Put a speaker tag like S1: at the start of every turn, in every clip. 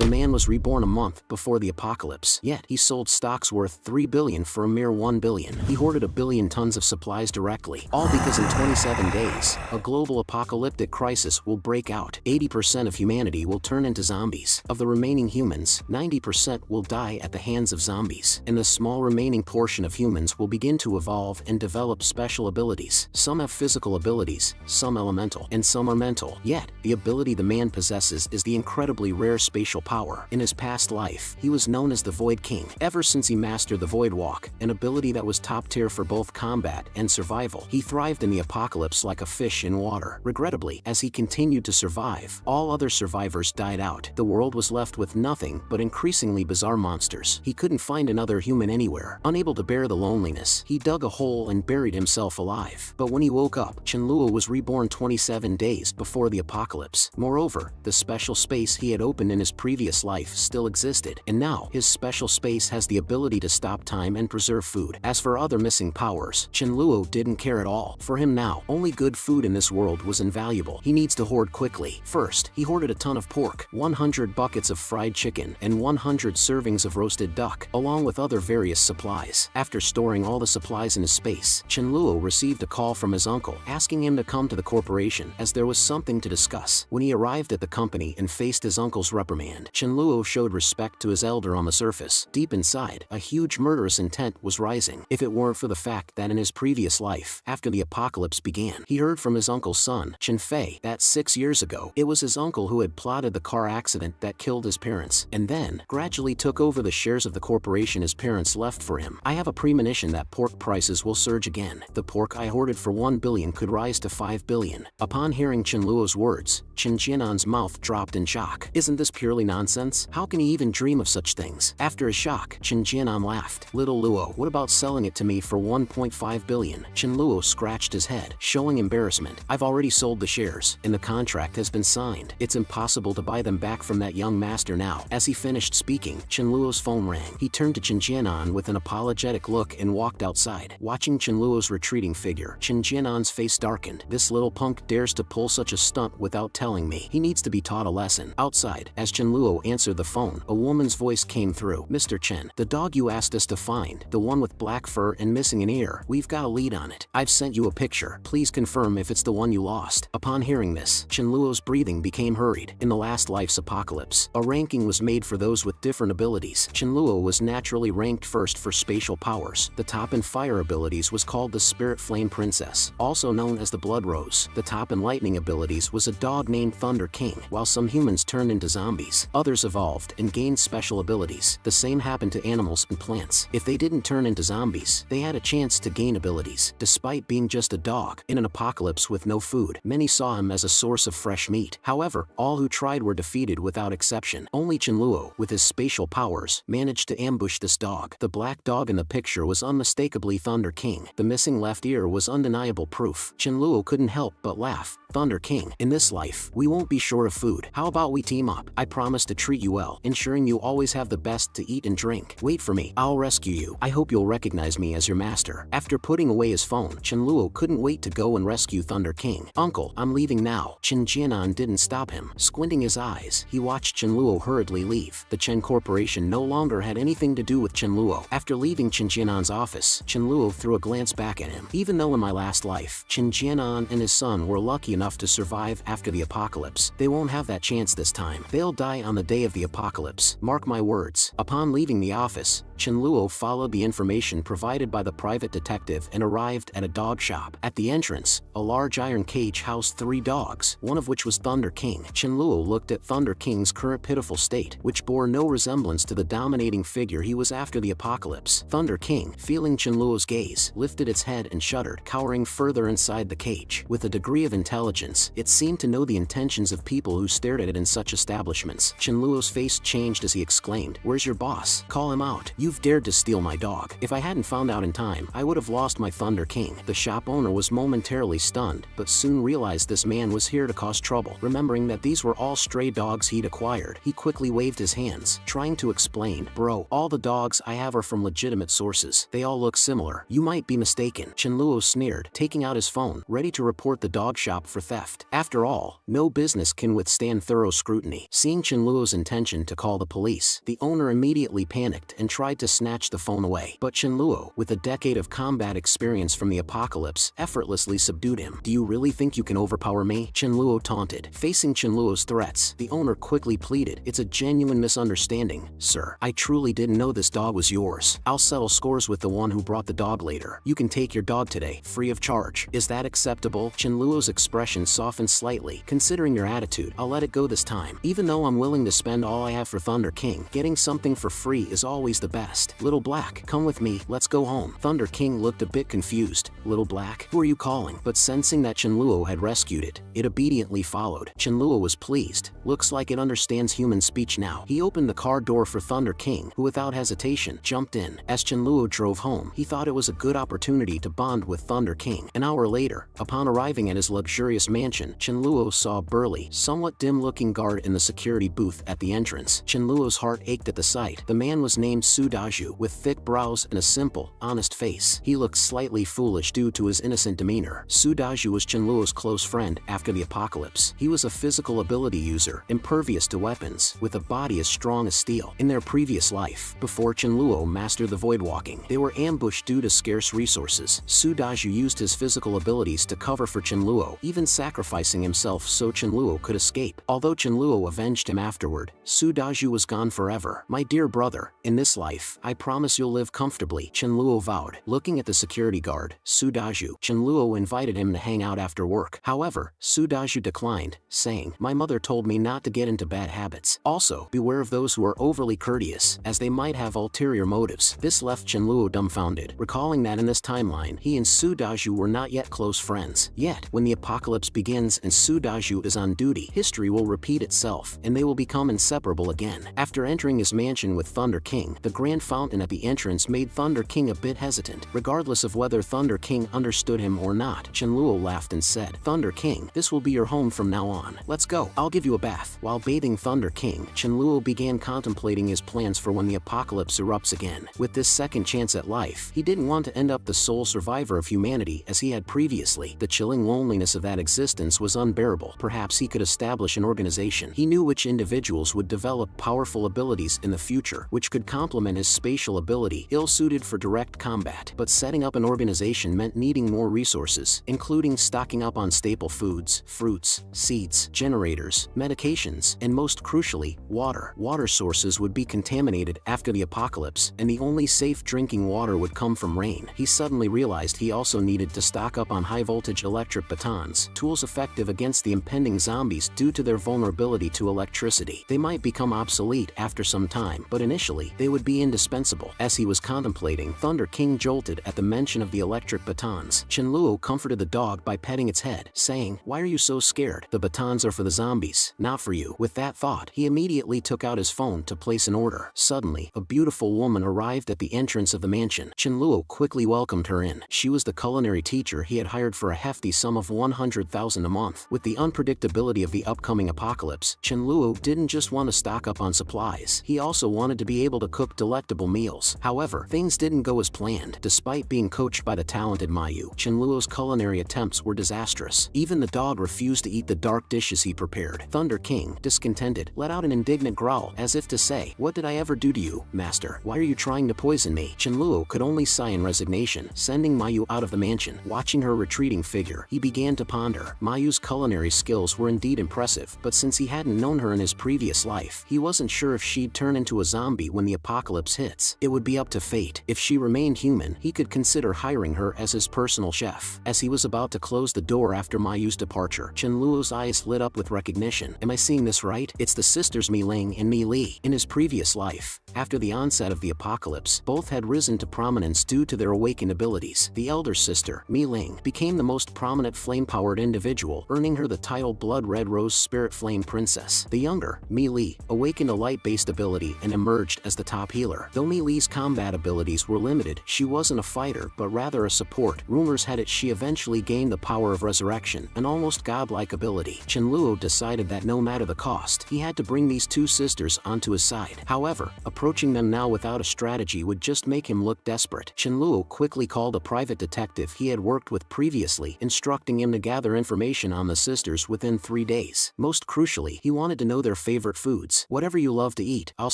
S1: The man was reborn a month before the apocalypse, yet he sold stocks worth $3 billion for a mere $1 billion. He hoarded 1 billion tons of supplies directly, all because in 27 days, a global apocalyptic crisis will break out. 80% of humanity will turn into zombies. Of the remaining humans, 90% will die at the hands of zombies, and the small remaining portion of humans will begin to evolve and develop special abilities. Some have physical abilities, some elemental, and some are mental. Yet, the ability the man possesses is the incredibly rare spatial power. In his past life, he was known as the Void King. Ever since he mastered the Void Walk, an ability that was top tier for both combat and survival, he thrived in the apocalypse like a fish in water. Regrettably, as he continued to survive, all other survivors died out. The world was left with nothing but increasingly bizarre monsters. He couldn't find another human anywhere. Unable to bear the loneliness, he dug a hole and buried himself alive. But when he woke up, Qianluo was reborn 27 days before the apocalypse. Moreover, the special space he had opened in his previous life still existed, and now his special space has the ability to stop time and preserve food. As for other missing powers, Qianluo didn't care at all. For him now, only good food in this world was invaluable. He needs to hoard quickly. First, he hoarded a ton of pork, 100 buckets of fried chicken, and 100 servings of roasted duck, along with other various supplies. After storing all the supplies in his space, Qianluo received a call from his uncle, asking him to come to the corporation, as there was something to discuss. When he arrived at the company and faced his uncle's reprimand, Qianluo showed respect to his elder on the surface. Deep inside, a huge murderous intent was rising, if it weren't for the fact that in his previous life, after the apocalypse began, he heard from his uncle's son, Qin Fei, that 6 years ago, it was his uncle who had plotted the car accident that killed his parents, and then gradually took over the shares of the corporation his parents left for him. I have a premonition that pork prices will surge again. The pork I hoarded for 1 billion could rise to 5 billion. Upon hearing Qianluo's words, Qin Jianan's mouth dropped in shock. Isn't this purely nonsense? How can he even dream of such things? After his shock, Qin Jianan laughed. Little Luo, what about selling it to me for 1.5 billion? Qianluo scratched his head, showing embarrassment. I've already sold the shares, and the contract has been signed. It's impossible to buy them back from that young master now. As he finished speaking, Qianluo's phone rang. He turned to Qin Jianan with an apologetic look and walked outside. Watching Qianluo's retreating figure, Qin Jianan's face darkened. This little punk dares to pull such a stunt without telling me. He needs to be taught a lesson. Outside, as Qianluo answered the phone, a woman's voice came through. Mr. Chen, the dog you asked us to find, the one with black fur and missing an ear, we've got a lead on it. I've sent you a picture. Please confirm if it's the one you lost. Upon hearing this, Qianluo's breathing became hurried. In the last life's apocalypse, a ranking was made for those with different abilities. Qianluo was naturally ranked first for spatial powers. The top in fire abilities was called the Spirit Flame Princess, also known as the Blood Rose. The top in lightning abilities was a dog named Thunder King. While some humans turned into zombies, others evolved and gained special abilities. The same happened to animals and plants. If they didn't turn into zombies, they had a chance to gain abilities. Despite being just a dog, in an apocalypse with no food, many saw him as a source of fresh meat. However, all who tried were defeated without exception. Only Qianluo, with his spatial powers, managed to ambush this dog. The black dog in the picture was unmistakably Thunder King. The missing left ear was undeniable proof. Qianluo couldn't help but laugh. Thunder King, in this life, we won't be short of food. How about we team up? I promise to treat you well, ensuring you always have the best to eat and drink. Wait for me, I'll rescue you. I hope you'll recognize me as your master. After putting away his phone, Qianluo couldn't wait to go and rescue Thunder King. Uncle, I'm leaving now. Qin Jianan didn't stop him. Squinting his eyes, he watched Qianluo hurriedly leave. The Chen Corporation no longer had anything to do with Qianluo. After leaving Qin Jianan's office, Qianluo threw a glance back at him. Even though in my last life, Qin Jianan and his son were lucky enough to survive after the apocalypse, they won't have that chance this time. They'll die on the day of the apocalypse. Mark my words. Upon leaving the office, Qianluo followed the information provided by the private detective and arrived at a dog shop. At the entrance, a large iron cage housed 3 dogs, one of which was Thunder King. Qianluo looked at Thunder King's current pitiful state, which bore no resemblance to the dominating figure he was after the apocalypse. Thunder King, feeling Qianluo's gaze, lifted its head and shuddered, cowering further inside the cage. With a degree of intelligence, it seemed to know the intentions of people who stared at it in such establishments. Qianluo's face changed as he exclaimed, "Where's your boss? Call him out. You've dared to steal my dog. If I hadn't found out in time, I would have lost my Thunder King." The shop owner was momentarily stunned, but soon realized this man was here to cause trouble. Remembering that these were all stray dogs he'd acquired, he quickly waved his hands, trying to explain, "Bro, all the dogs I have are from legitimate sources. They all look similar. You might be mistaken." Qianluo sneered, taking out his phone, ready to report the dog shop for theft. After all, no business can withstand thorough scrutiny. Seeing Qianluo Luo's intention to call the police. The owner immediately panicked and tried to snatch the phone away. But Chen Luo, with a decade of combat experience from the apocalypse, effortlessly subdued him. "Do you really think you can overpower me?" Chen Luo taunted. Facing Chen Luo's threats, the owner quickly pleaded, "It's a genuine misunderstanding, sir. I truly didn't know this dog was yours. I'll settle scores with the one who brought the dog later. You can take your dog today, free of charge. Is that acceptable?" Chen Luo's expression softened slightly. "Considering your attitude, I'll let it go this time. Even though I'm willing to spend all I have for Thunder King, getting something for free is always the best. Little Black, come with me, let's go home." Thunder King looked a bit confused. "Little Black? Who are you calling?" But sensing that Chen Luo had rescued it obediently followed. Chen Luo was pleased. Looks like it understands human speech now. He opened the car door for Thunder King, who without hesitation jumped in. As Chen Luo drove home, he thought it was a good opportunity to bond with Thunder King. An hour later, upon arriving at his luxurious mansion, Chen Luo saw a burly, somewhat dim-looking guard in the security booth at the entrance. Chen Luo's heart ached at the sight. The man was named Su Daju, with thick brows and a simple, honest face. He looked slightly foolish due to his innocent demeanor. Su Daju was Chen Luo's close friend after the apocalypse. He was a physical ability user, impervious to weapons, with a body as strong as steel. In their previous life, before Chen Luo mastered the void walking, they were ambushed due to scarce resources. Su Daju used his physical abilities to cover for Chen Luo, even sacrificing himself so Chen Luo could escape. Although Chen Luo avenged him afterward, Su Daju was gone forever. "My dear brother, in this life, I promise you'll live comfortably," Chen Luo vowed. Looking at the security guard, Su Daju, Chen Luo invited him to hang out after work. However, Su Daju declined, saying, "My mother told me not to get into bad habits. Also, beware of those who are overly courteous, as they might have ulterior motives." This left Chen Luo dumbfounded, recalling that in this timeline, he and Su Daju were not yet close friends. Yet, when the apocalypse begins and Su Daju is on duty, history will repeat itself, and they will become inseparable again. After entering his mansion with Thunder King, the grand fountain at the entrance made Thunder King a bit hesitant. Regardless of whether Thunder King understood him or not, Chen Luo laughed and said, "Thunder King, this will be your home from now on. Let's go. I'll give you a bath." While bathing Thunder King, Chen Luo began contemplating his plans for when the apocalypse erupts again. With this second chance at life, he didn't want to end up the sole survivor of humanity as he had previously. The chilling loneliness of that existence was unbearable. Perhaps he could establish an organization. He knew which individuals would develop powerful abilities in the future, which could complement his spatial ability, ill-suited for direct combat. But setting up an organization meant needing more resources, including stocking up on staple foods, fruits, seeds, generators, medications, and most crucially, water. Water sources would be contaminated after the apocalypse, and the only safe drinking water would come from rain. He suddenly realized he also needed to stock up on high-voltage electric batons, tools effective against the impending zombies due to their vulnerability to electricity. They might become obsolete after some time, but initially, they would be indispensable. As he was contemplating, Thunder King jolted at the mention of the electric batons. Chen Luo comforted the dog by petting its head, saying, "Why are you so scared? The batons are for the zombies, not for you." With that thought, he immediately took out his phone to place an order. Suddenly, a beautiful woman arrived at the entrance of the mansion. Chen Luo quickly welcomed her in. She was the culinary teacher he had hired for a hefty sum of 100,000 a month. With the unpredictability of the upcoming apocalypse, Chen Luo didn't just want to stock up on supplies. He also wanted to be able to cook delectable meals. However, things didn't go as planned. Despite being coached by the talented Mayu, Chen Luo's culinary attempts were disastrous. Even the dog refused to eat the dark dishes he prepared. Thunder King, discontented, let out an indignant growl, as if to say, "What did I ever do to you, master? Why are you trying to poison me?" Chen Luo could only sigh in resignation, sending Mayu out of the mansion. Watching her retreating figure, he began to ponder. Mayu's culinary skills were indeed impressive, but since he hadn't known her in his previous life, he wasn't sure if she'd turn into a zombie when the apocalypse hits. It would be up to fate. If she remained human, he could consider hiring her as his personal chef. As he was about to close the door after Mayu's departure, Chen Luo's eyes lit up with recognition. Am I seeing this right? It's the sisters Mi Ling and Mi Li. In his previous life, after the onset of the apocalypse, both had risen to prominence due to their awakened abilities. The elder sister, Mi Ling, became the most prominent flame-powered individual, earning her the title Blood Red Rose Spirit Flame Princess. The younger, Mi Li, awakened a light-based ability and emerged as the top healer. Though Mi Li's combat abilities were limited, she wasn't a fighter but rather a support. Rumors had it she eventually gained the power of resurrection, an almost godlike ability. Chen Luo decided that no matter the cost, he had to bring these two sisters onto his side. However, approaching them now without a strategy would just make him look desperate. Chen Luo quickly called a private detective he had worked with previously, instructing him to gather information on the sisters within 3 days. Most crucially, he wanted to know their favorite foods. Whatever you love to eat, I'll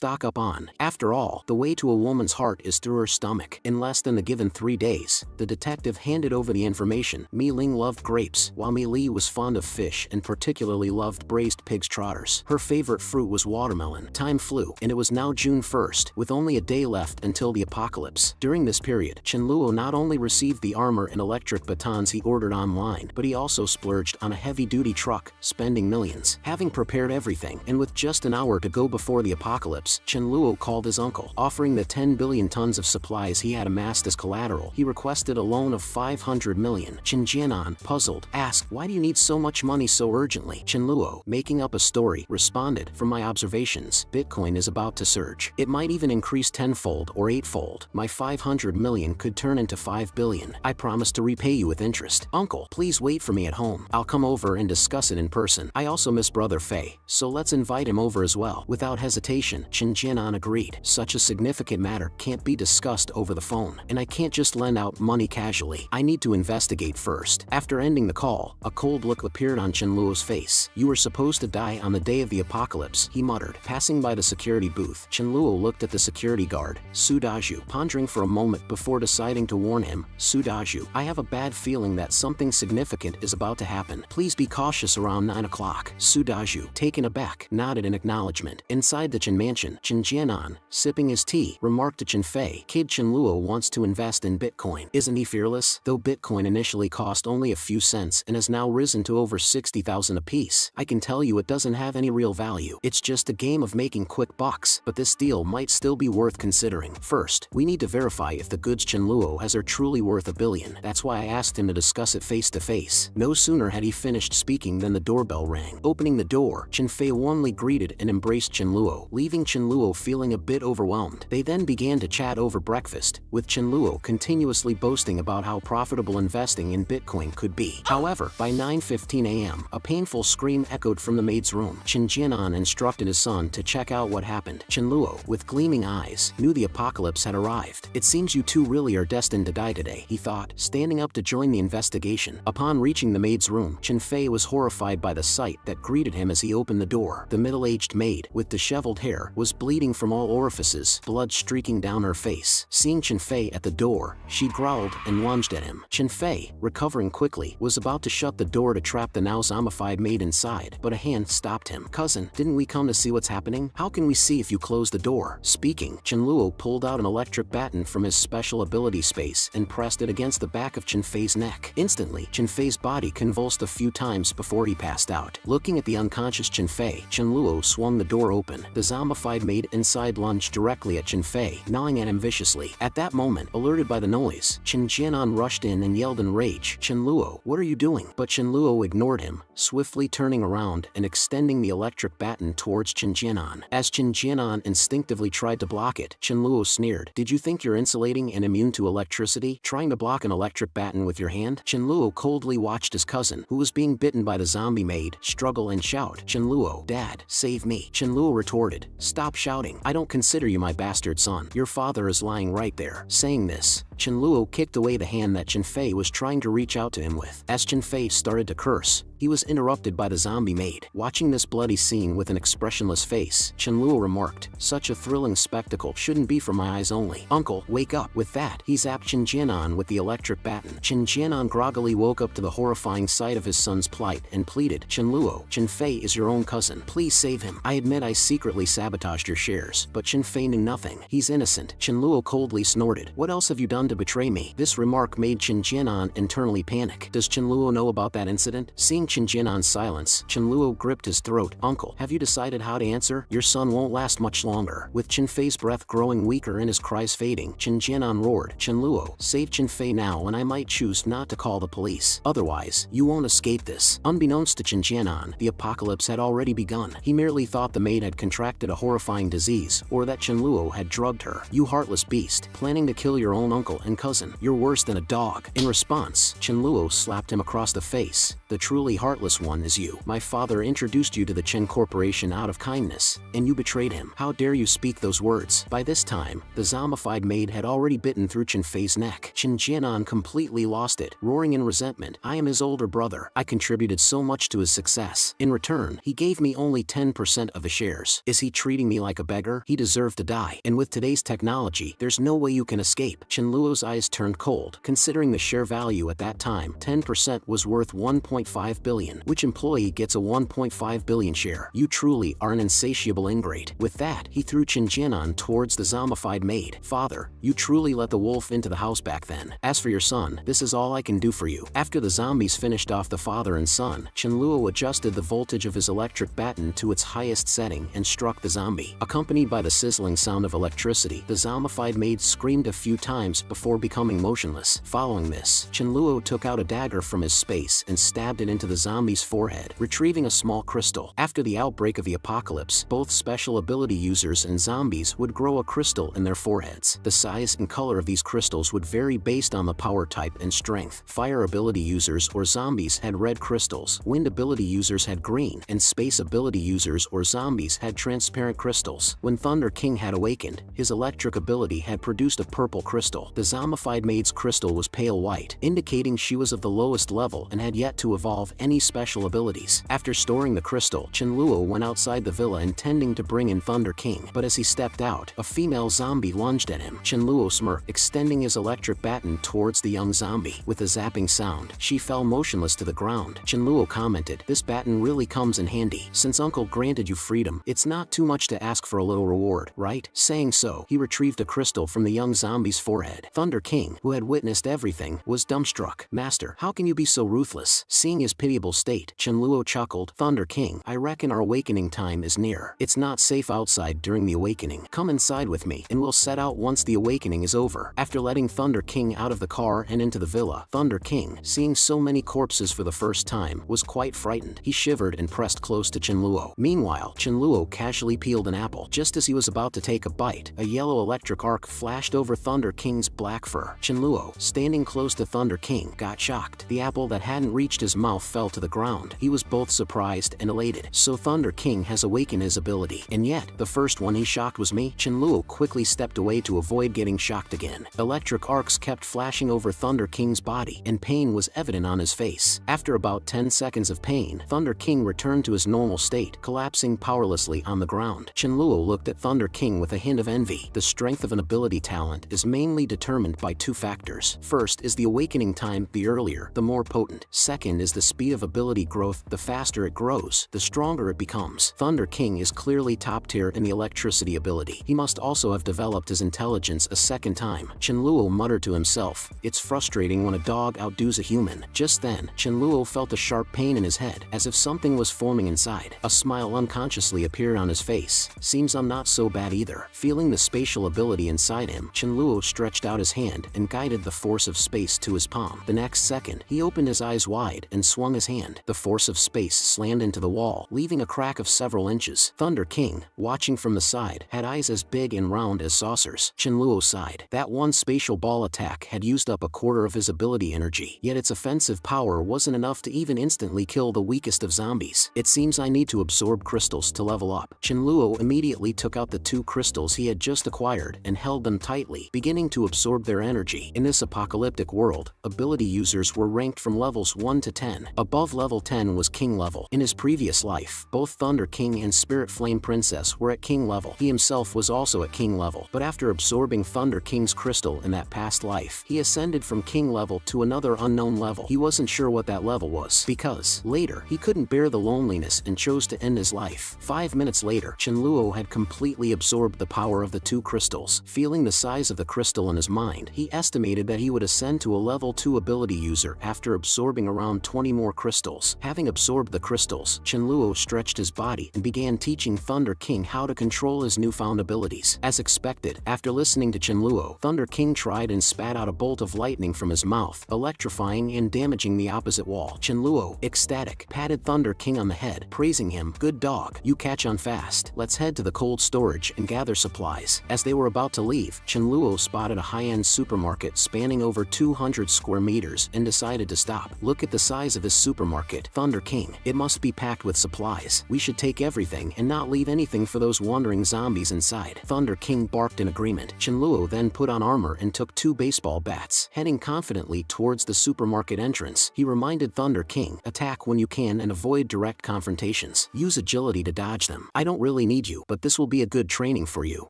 S1: stock up on. After all, the way to a woman's heart is through her stomach. In less than the given 3 days, the detective handed over the information. Mi Ling loved grapes, while Mi Li was fond of fish and particularly loved braised pig's trotters. Her favorite fruit was watermelon. Time flew, and it was now June 1st, with only a day left until the apocalypse. During this period, Chen Luo not only received the armor and electric batons he ordered online, but he also splurged on a heavy-duty truck, spending millions. Having prepared everything, and with just an hour to go before the apocalypse, Chen Luo called his uncle, offering the 10 billion tons of supplies he had amassed as collateral. He requested a loan of 500 million. Chen Jianan, puzzled, asked, "Why do you need so much money so urgently?" Chen Luo, making up a story, responded, "From my observations, Bitcoin is about to surge. It might even increase tenfold or eightfold. My 500 million could turn into 5 billion. I promise to repay you with interest. Uncle, please wait for me at home. I'll come over and discuss it in person. I also miss brother Fei, so let's invite him over as well." Without hesitation, Chen Jianan agreed. Such a significant matter can't be discussed over the phone, and I can't just lend out money casually. I need to investigate first. After ending the call, a cold look appeared on Chen Luo's face. "You were supposed to die on the day of the apocalypse," he muttered. Passing by the security booth, Chen Luo looked at the security guard, Su Daju, pondering for a moment before deciding to warn him. "Su Daju, I have a bad feeling that something significant is about to happen. Please be cautious around 9 o'clock. Su Daju, taken aback, nodded in acknowledgement. Inside the Chen mansion, Chen Jianan, sipping his tea, remarked to Chen Fei, "Kid Chen Luo wants to invest in Bitcoin. Isn't he fearless? Though Bitcoin initially cost only a few cents and has now risen to over 60,000 apiece, I can tell you it doesn't have any real value. It's just a game of making quick bucks, but this deal might still be worth considering. First, we need to verify if the goods Chen Luo has are truly worth $1 billion. That's why I asked him to discuss it face to face." No sooner had he finished speaking than the doorbell rang. Opening the door, Chen Fei warmly greeted and embraced Chen Luo, leaving Chen Luo feeling a bit overwhelmed. They then began to chat over breakfast, with Chen Luo continuously boasting about how profitable investing in Bitcoin could be. However, by 9:15 a.m., a painful scream echoed from the maid's room. Chen Jianan instructed his son to check out what happened. Chen Luo, with gleaming eyes, knew the apocalypse had arrived. "It seems you two really are destined to die today," he thought, standing up to join the investigation. Upon reaching the maid's room, Chen Fei was horrified by the sight that greeted him as he opened the door. The middle-aged maid, with disheveled hair, was bleeding from all orifices, blood streaking down her face. Seeing Chen Fei at the door, she growled and lunged at him. Chen Fei, recovering quickly, was about to shut the door to trap the now zombified maid inside, but a hand stopped him. "Cousin, didn't we come to see what's happening? How can we see if you close the door?" Speaking, Chen Luo pulled out an electric baton from his special ability space and pressed it against the back of Chen Fei's neck. Instantly, Chen Fei's body convulsed a few times before he passed out. Looking at the unconscious Chen Fei, Chen Luo swung the door open. The zombified maid inside lunged directly at Chen Fei, gnawing at him viciously. At that moment, alerted by the noise, Chen Jianan rushed in and yelled in rage, "Chen Luo, what are you doing?" But Chen Luo ignored him, swiftly turning around and extending the electric baton towards Chen Jianan. As Chen Jianan instinctively tried to block it, Chen Luo sneered, "Did you think you're insulating and immune to electricity, trying to block an electric baton with your hand?" Chen Luo coldly watched his cousin, who was being bitten by the zombie maid, struggle and shout, "Chen Luo, Dad, save me." Chen Luo retorted, "Stop shouting. I don't consider you my bastard son. Your father is lying right there." Saying this, Chen Luo kicked away the hand that Chen Fei was trying to reach out to him with. As Chen Fei started to curse, he was interrupted by the zombie maid. Watching this bloody scene with an expressionless face, Chen Luo remarked, "Such a thrilling spectacle shouldn't be for my eyes only. Uncle, wake up." With that, he zapped Chen Jianan with the electric baton. Chen Jianan groggily woke up to the horrifying sight of his son's plight and pleaded, "Chen Luo, Chen Fei is your own cousin. Please save him. I admit I secretly sabotaged your shares, but Chen Fei knew nothing. He's innocent." Chen Luo coldly snorted, "What else have you done to betray me?" This remark made Chen Jianan internally panic. Does Chen Luo know about that incident? Seeing Chen Jianan's silence, Chen Luo gripped his throat. "Uncle, have you decided how to answer? Your son won't last much longer." With Chen Fei's breath growing weaker and his cries fading, Chen Jianan roared, "Chen Luo, save Chen Fei now and I might choose not to call the police. Otherwise, you won't escape this." Unbeknownst to Chen Jianan, the apocalypse had already begun. He merely thought the maid had contracted a horrifying disease, or that Chen Luo had drugged her. "You heartless beast, planning to kill your own uncle and cousin. You're worse than a dog." In response, Chen Luo slapped him across the face. "The truly heartless one is you. My father introduced you to the Chen Corporation out of kindness, and you betrayed him. How dare you speak those words?" By this time, the zombified maid had already bitten through Chen Fei's neck. Chen Jianan completely lost it, roaring in resentment, "I am his older brother. I contributed so much to his success. In return, he gave me only only 10% of the shares. Is he treating me like a beggar? He deserved to die. And with today's technology, there's no way you can escape. Chen Luo's eyes turned cold. Considering the share value at that time, 10% was worth 1.5 billion. Which employee gets a 1.5 billion share? You truly are an insatiable ingrate. With that, he threw Chen Jianan towards the zombified maid. Father, you truly let the wolf into the house back then. As for your son, this is all I can do for you. After the zombies finished off the father and son, Chen Luo adjusted the voltage of his electric baton to its highest setting and struck the zombie. Accompanied by the sizzling sound of electricity, the zombified maid screamed a few times before becoming motionless. Following this, Chen Luo took out a dagger from his space and stabbed it into the zombie's forehead, retrieving a small crystal. After the outbreak of the apocalypse, both special ability users and zombies would grow a crystal in their foreheads. The size and color of these crystals would vary based on the power type and strength. Fire ability users or zombies had red crystals, wind ability users had green, and space ability users or zombies had transparent crystals. When Thunder King had awakened, his electric ability had produced a purple crystal. The zombified maid's crystal was pale white, indicating she was of the lowest level and had yet to evolve any special abilities. After storing the crystal, Chen Luo went outside the villa intending to bring in Thunder King, but as he stepped out, a female zombie lunged at him. Chen Luo smirked, extending his electric baton towards the young zombie. With a zapping sound, she fell motionless to the ground. Chen Luo commented, "This baton really comes in handy. Since Uncle granted you freedom, it's not too much to ask for a little reward, right?" Saying so, he retrieved a crystal from the young zombie's forehead. Thunder King, who had witnessed everything, was dumbstruck. "Master, how can you be so ruthless?" Seeing his pitiable state, Chen Luo chuckled, "Thunder King, I reckon our awakening time is near. It's not safe outside during the awakening. Come inside with me, and we'll set out once the awakening is over." After letting Thunder King out of the car and into the villa, Thunder King, seeing so many corpses for the first time, was quite frightened. He shivered and pressed close to Chen Luo. Meanwhile, Chen Luo casually peeled an apple. Just as he was about to take a bite, a yellow electric arc flashed over Thunder King's black fur. Chen Luo, standing close to Thunder King, got shocked. The apple that hadn't reached his mouth fell to the ground. He was both surprised and elated. So Thunder King has awakened his ability. And yet, the first one he shocked was me? Chen Luo quickly stepped away to avoid getting shocked again. Electric arcs kept flashing over Thunder King's body, and pain was evident on his face. After about 10 seconds of pain, Thunder King returned to his normal state, collapsing powerlessly on the ground. Chen Luo looked at Thunder King with a hint of envy. The strength of an ability talent is mainly determined by two factors. First is the awakening time, the earlier, the more potent. Second is the speed of ability growth, the faster it grows, the stronger it becomes. Thunder King is clearly top tier in the electricity ability. He must also have developed his intelligence a second time. Chen Luo muttered to himself, "It's frustrating when a dog outdoes a human." Just then, Chen Luo felt a sharp pain in his head, as if something was forming inside. A smile unconsciously appeared on his face. "Seems I'm not so bad either." Feeling the spatial ability inside him, Chen Luo stretched out his hand and guided the force of space to his palm. The next second, he opened his eyes wide and swung his hand. The force of space slammed into the wall, leaving a crack of several inches. Thunder King, watching from the side, had eyes as big and round as saucers. Chen Luo sighed. That one spatial ball attack had used up a quarter of his ability energy, yet its offensive power wasn't enough to even instantly kill the weakest of zombies. "It seems I need to absorb crystals to level up." Chen Luo immediately took out the two crystals he had just acquired and held them tightly, beginning to absorb their energy. In this apocalyptic world, ability users were ranked from levels 1 to 10. Above level 10 was king level. In his previous life, both Thunder King and Spirit Flame Princess were at king level. He himself was also at king level, but after absorbing Thunder King's crystal in that past life, he ascended from king level to another unknown level. He wasn't sure what that level was, because, later, he couldn't bear the loneliness and chose to end his life. 5 minutes later, Chen Luo had completely absorbed the power of the two crystals. Feeling the size of the crystal in his mind, he estimated that he would ascend to a level 2 ability user after absorbing around 20 more crystals. Having absorbed the crystals, Chen Luo stretched his body and began teaching Thunder King how to control his newfound abilities. As expected, after listening to Chen Luo, Thunder King tried and spat out a bolt of lightning from his mouth, electrifying and damaging the opposite wall. Chen Luo, ecstatic, patted Thunder King on the head, praising him. "Good dog, you catch on fast. Let's head to the cold storage and gather supplies." As they were about to leave, Chen Luo spotted a high-end supermarket spanning over 200 square meters and decided to stop. "Look at the size of this supermarket, Thunder King. It must be packed with supplies. We should take everything and not leave anything for those wandering zombies inside." Thunder King barked in agreement. Chen Luo then put on armor and took 2 baseball bats. Heading confidently towards the supermarket entrance, he reminded Thunder King, "Attack when you can and avoid direct confrontations." items. Use agility to dodge them. I don't really need you, but this will be a good training for you.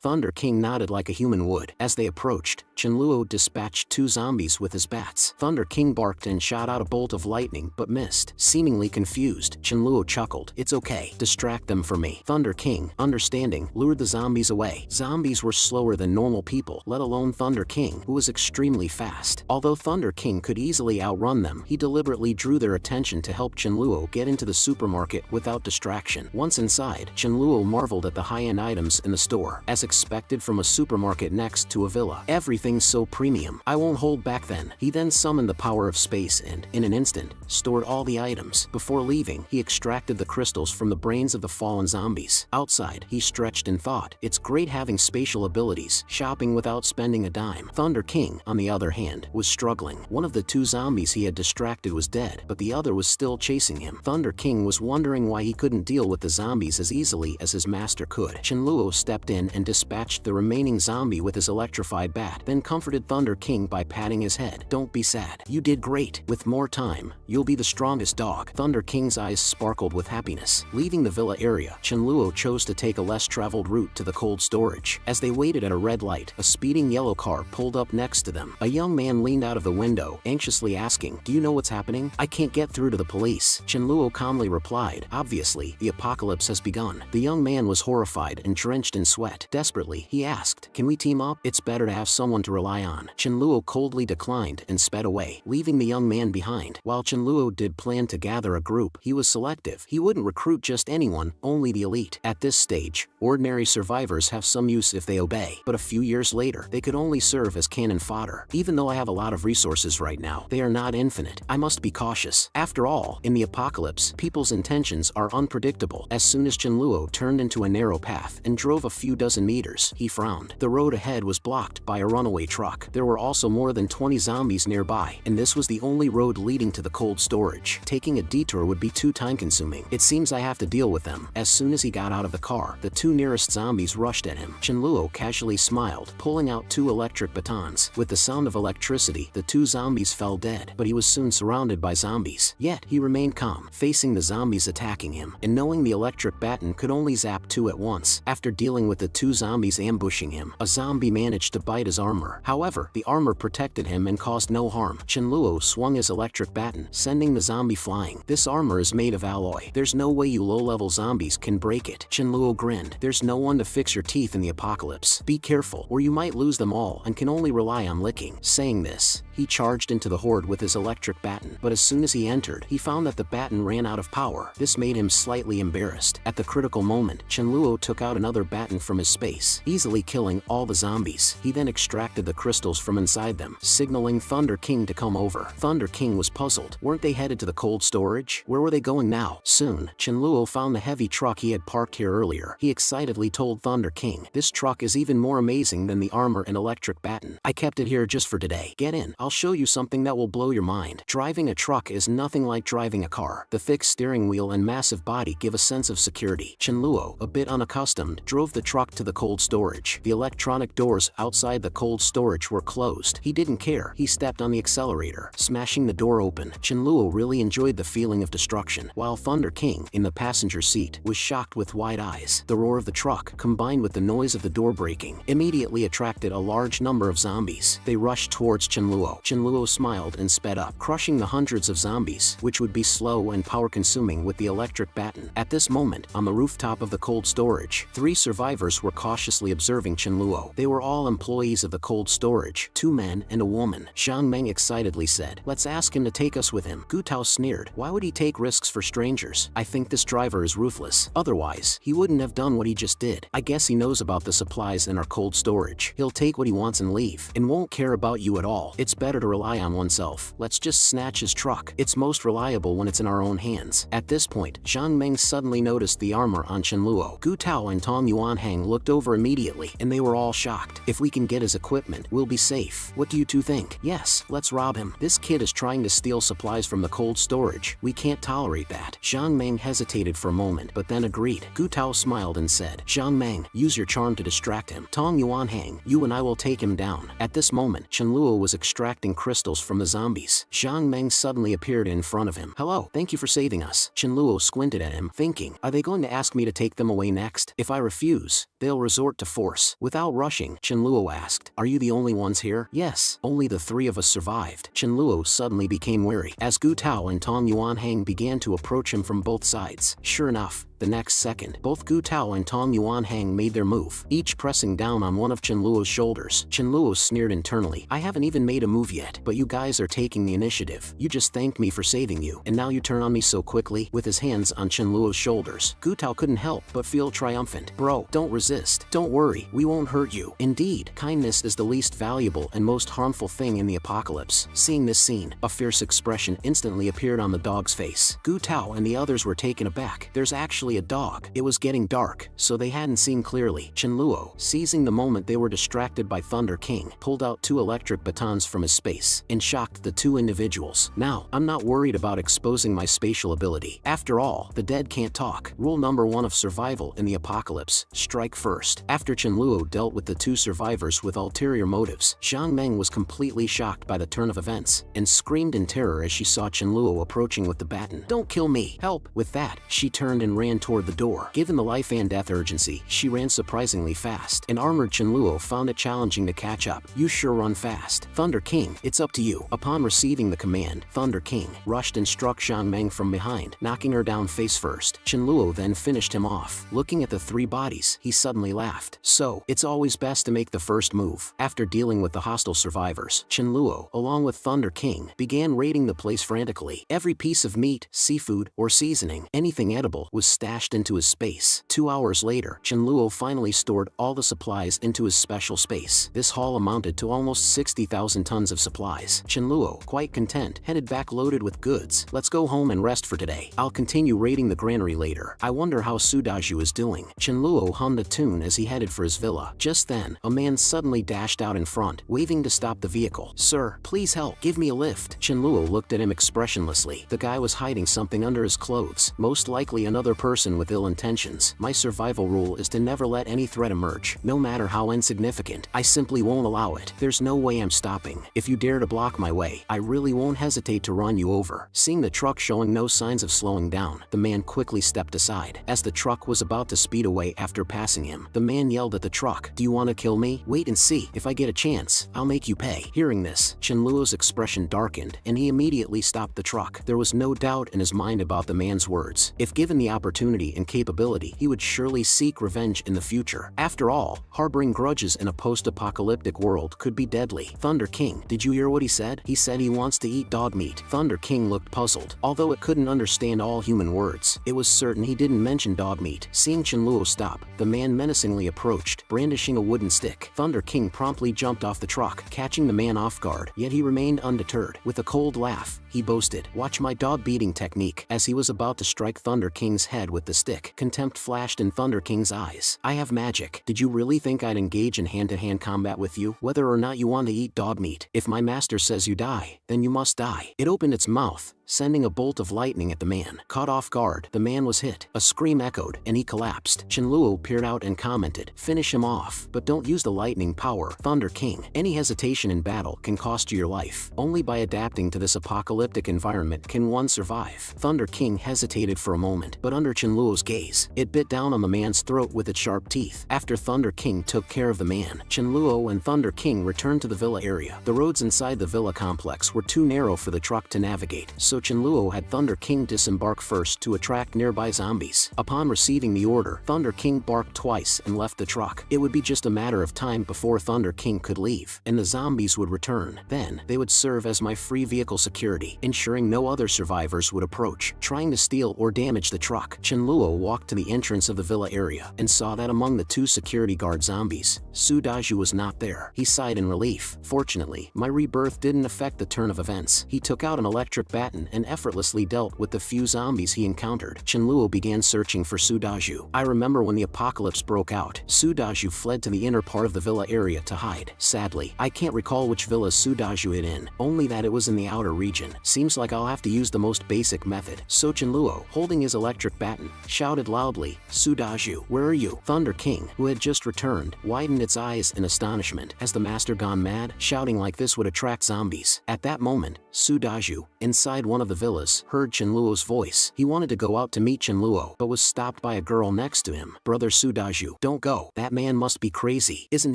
S1: Thunder King nodded like a human would. As they approached, Chenluo dispatched 2 zombies with his bats. Thunder King barked and shot out a bolt of lightning but missed. Seemingly confused, Chenluo chuckled. It's okay. Distract them for me. Thunder King, understanding, lured the zombies away. Zombies were slower than normal people, let alone Thunder King, who was extremely fast. Although Thunder King could easily outrun them, he deliberately drew their attention to help Chenluo get into the supermarket without distraction. Once inside, Chenluo marveled at the high-end items in the store, as expected from a supermarket next to a villa. Everything's so premium. I won't hold back then. He then summoned the power of space and, in an instant, stored all the items. Before leaving, he extracted the crystals from the brains of the fallen zombies. Outside, he stretched and thought, it's great having spatial abilities, shopping without spending a dime. Thunder King, on the other hand, was struggling. One of the 2 zombies he had distracted was dead, but the other was still chasing him. Thunder King was wondering why he couldn't deal with the zombies as easily as his master could. Chenluo stepped in and dispatched the remaining zombie with his electrified bat, then comforted Thunder King by patting his head. Don't be sad. You did great. With more time, you'll be the strongest dog. Thunder King's eyes sparkled with happiness. Leaving the villa area, Chenluo chose to take a less traveled route to the cold storage. As they waited at a red light, a speeding yellow car pulled up next to them. A young man leaned out of the window, anxiously asking, do you know what's happening? I can't get through to the police. Chenluo calmly replied, obviously, the apocalypse has begun. The young man was horrified and drenched in sweat. Desperately, he asked, can we team up? It's better to have someone to rely on. Chenluo coldly declined and sped away, leaving the young man behind. While Chenluo did plan to gather a group, he was selective. He wouldn't recruit just anyone, only the elite. At this stage, ordinary survivors have some use if they obey, but a few years later, they could only serve as cannon fodder. Even though I have a lot of resources right now, they are not infinite. I must be cautious. After all, in the apocalypse, people's intentions are unpredictable. As soon as Chenluo turned into a narrow path and drove a few dozen meters, he frowned. The road ahead was blocked by a runaway truck. There were also more than 20 zombies nearby, and this was the only road leading to the cold storage. Taking a detour would be too time-consuming. It seems I have to deal with them. As soon as he got out of the car, the 2 nearest zombies rushed at him. Chenluo casually smiled, pulling out 2 electric batons. With the sound of electricity, the 2 zombies fell dead, but he was soon surrounded by zombies. Yet, he remained calm, facing the zombies attacking him, and knowing the electric baton could only zap 2 at once. After dealing with the 2 zombies ambushing him, a zombie managed to bite his armor. However, the armor protected him and caused no harm. Chenluo swung his electric baton, sending the zombie flying. This armor is made of alloy. There's no way you low-level zombies can break it. Chenluo grinned. There's no one to fix your teeth in the apocalypse. Be careful, or you might lose them all and can only rely on licking. Saying this, he charged into the horde with his electric baton, but as soon as he entered, he found that the baton ran out of power. This made him slightly embarrassed. At the critical moment, Chenluo took out another baton from his space, easily killing all the zombies. He then extracted the crystals from inside them, signaling Thunder King to come over. Thunder King was puzzled. Weren't they headed to the cold storage? Where were they going now? Soon, Chenluo found the heavy truck he had parked here earlier. He excitedly told Thunder King, this truck is even more amazing than the armor and electric baton. I kept it here just for today. Get in. I'll show you something that will blow your mind. Driving a truck is nothing like driving a car. The thick steering wheel and massive body give a sense of security. Chenluo, a bit unaccustomed, drove the truck to the cold storage. The electronic doors outside the cold storage were closed. He didn't care. He stepped on the accelerator, smashing the door open. Chenluo really enjoyed the feeling of destruction, while Thunder King, in the passenger seat, was shocked with wide eyes. The roar of the truck, combined with the noise of the door breaking, immediately attracted a large number of zombies. They rushed towards Chenluo. Chenluo smiled and sped up, crushing the hundreds of zombies, which would be slow and power-consuming with the electric baton. At this moment, on the rooftop of the cold storage, 3 survivors were cautiously observing Chenluo. They were all employees of the cold storage, 2 men and a woman. Zhang Meng excitedly said, let's ask him to take us with him. Gu Tao sneered, why would he take risks for strangers? I think this driver is ruthless. Otherwise, he wouldn't have done what he just did. I guess he knows about the supplies in our cold storage. He'll take what he wants and leave, and won't care about you at all. It's better to rely on oneself. Let's just snatch his truck. It's most reliable when it's in our own hands. At this point, Zhang Meng suddenly noticed the armor on Chenluo. Gu Tao and Tong Yuanhang looked over immediately, and they were all shocked. If we can get his equipment, we'll be safe. What do you 2 think? Yes, let's rob him. This kid is trying to steal supplies from the cold storage. We can't tolerate that. Zhang Meng hesitated for a moment, but then agreed. Gu Tao smiled and said, Zhang Meng, use your charm to distract him. Tong Yuanhang, you and I will take him down. At this moment, Chenluo was extracting extracting crystals from the zombies. Zhang Meng suddenly appeared in front of him. "Hello, thank you for saving us." Qianluo squinted at him, thinking, are they going to ask me to take them away next? If I refuse, they'll resort to force. Without rushing, Qianluo asked, "Are you the only ones here?" "Yes, only the three of us survived." Qianluo suddenly became wary as Gu Tao and Tong Yuanhang began to approach him from both sides. Sure enough, the next second, both Gu Tao and Tong Yuanhang made their move, each pressing down on one of Qianluo's shoulders. Qianluo sneered internally, "I haven't even made a move yet, but you guys are taking the initiative. You just thanked me for saving you, and now you turn on me so quickly?" With his hands on Qianluo's shoulders, Gu Tao couldn't help but feel triumphant. "Bro, don't resist. Don't worry, we won't hurt you. Indeed, kindness is the least valuable and most harmful thing in the apocalypse." Seeing this scene, a fierce expression instantly appeared on the dog's face. Gu Tao and the others were taken aback. There's actually a dog. It was getting dark, so they hadn't seen clearly. Qianluo, seizing the moment they were distracted by Thunder King, pulled out 2 electric batons from his space and shocked the 2 individuals. "Now, I'm not worried about exposing my spatial ability. After all, the dead can't talk. Rule number 1 of survival in the apocalypse: strike first." After Qianluo dealt with the 2 survivors with ulterior motives, Zhang Meng was completely shocked by the turn of events and screamed in terror as she saw Qianluo approaching with the baton. "Don't kill me! Help!" With that, she turned and ran toward the door. Given the life and death urgency, she ran surprisingly fast, and armored Qianluo found it challenging to catch up. "You sure run fast. Thunder King, it's up to you." Upon receiving the command, Thunder King rushed and struck Zhang Meng from behind, knocking her down face first. Qianluo then finished him off. Looking at the 3 bodies, he suddenly laughed. "So, it's always best to make the first move." After dealing with the hostile survivors, Qianluo, along with Thunder King, began raiding the place frantically. Every piece of meat, seafood, or seasoning, anything edible, was stashed into his space. 2 hours later, Qianluo finally stored all the supplies into his special space. This haul amounted to almost 60,000 tons of supplies. Qianluo, quite content, headed back loaded with goods. "Let's go home and rest for today. I'll continue raiding the granary later. I wonder how Sudaju is doing." Qianluo hummed a tune as he headed for his villa. Just then, a man suddenly dashed out in front, waving to stop the vehicle. "Sir, please help. Give me a lift." Qianluo looked at him expressionlessly. The guy was hiding something under his clothes, most likely another person with ill intentions. "My survival rule is to never let any threat emerge, no matter how insignificant. I simply won't allow it. There's no way I'm stopping. If you dare to block my way, I really won't hesitate to run you over." Seeing the truck showing no signs of slowing down, the man quickly stepped aside. As the truck was about to speed away after passing him, the man yelled at the truck, "Do you want to kill me? Wait and see. If I get a chance, I'll make you pay." Hearing this, Qianluo's expression darkened, and he immediately stopped the truck. There was no doubt in his mind about the man's words. If given the opportunity and capability, he would surely seek revenge in the future. After all, harboring grudges in a post-apocalyptic world could be deadly. "Thunder King, did you hear what he said? He said he wants to eat dog meat." Thunder King looked puzzled. Although it couldn't understand all human words, it was certain he didn't mention dog meat. Seeing Qianluo stop, the man menacingly approached, brandishing a wooden stick. Thunder King promptly jumped off the truck, catching the man off guard, yet he remained undeterred. With a cold laugh, he boasted, "Watch my dog-beating technique." As he was about to strike Thunder King's head with the stick, contempt flashed in Thunder King's eyes. "I have magic. Did you really think I'd engage in hand-to-hand combat with you, whether or not you want to eat dog meat? If my master says you die, then you must die." It opened its mouth, sending a bolt of lightning at the man. Caught off guard, the man was hit. A scream echoed, and he collapsed. Qianluo peered out and commented, "Finish him off, but don't use the lightning power, Thunder King. Any hesitation in battle can cost you your life. Only by adapting to this apocalyptic environment can one survive." Thunder King hesitated for a moment, but under Qianluo's gaze, it bit down on the man's throat with its sharp teeth. After Thunder King took care of the man, Qianluo and Thunder King returned to the villa area. The roads inside the villa complex were too narrow for the truck to navigate, so Qianluo had Thunder King disembark first to attract nearby zombies. Upon receiving the order, Thunder King barked twice and left the truck. It would be just a matter of time before Thunder King could leave, and the zombies would return. Then, they would serve as my free vehicle security, ensuring no other survivors would approach, trying to steal or damage the truck. Qianluo walked to the entrance of the villa area and saw that among the 2 security guard zombies, Sudaju was not there. He sighed in relief. "Fortunately, my rebirth didn't affect the turn of events." He took out an electric baton in and effortlessly dealt with the few zombies he encountered. Chenluo began searching for Sudaju. I remember when the apocalypse broke out, Sudaju fled to the inner part of the villa area to hide. Sadly, I can't recall which villa Sudaju hid in, only that it was in the outer region. Seems like I'll have to use the most basic method. So Chenluo, holding his electric baton, shouted loudly, "Sudaju, where are you?" Thunder King, who had just returned, widened its eyes in astonishment. Has the master gone mad? Shouting like this would attract zombies. At that moment, Sudaju, inside one of the villas, heard Chenluo's voice. He wanted to go out to meet Chenluo, but was stopped by a girl next to him. "Brother Sudaju, don't go. That man must be crazy. Isn't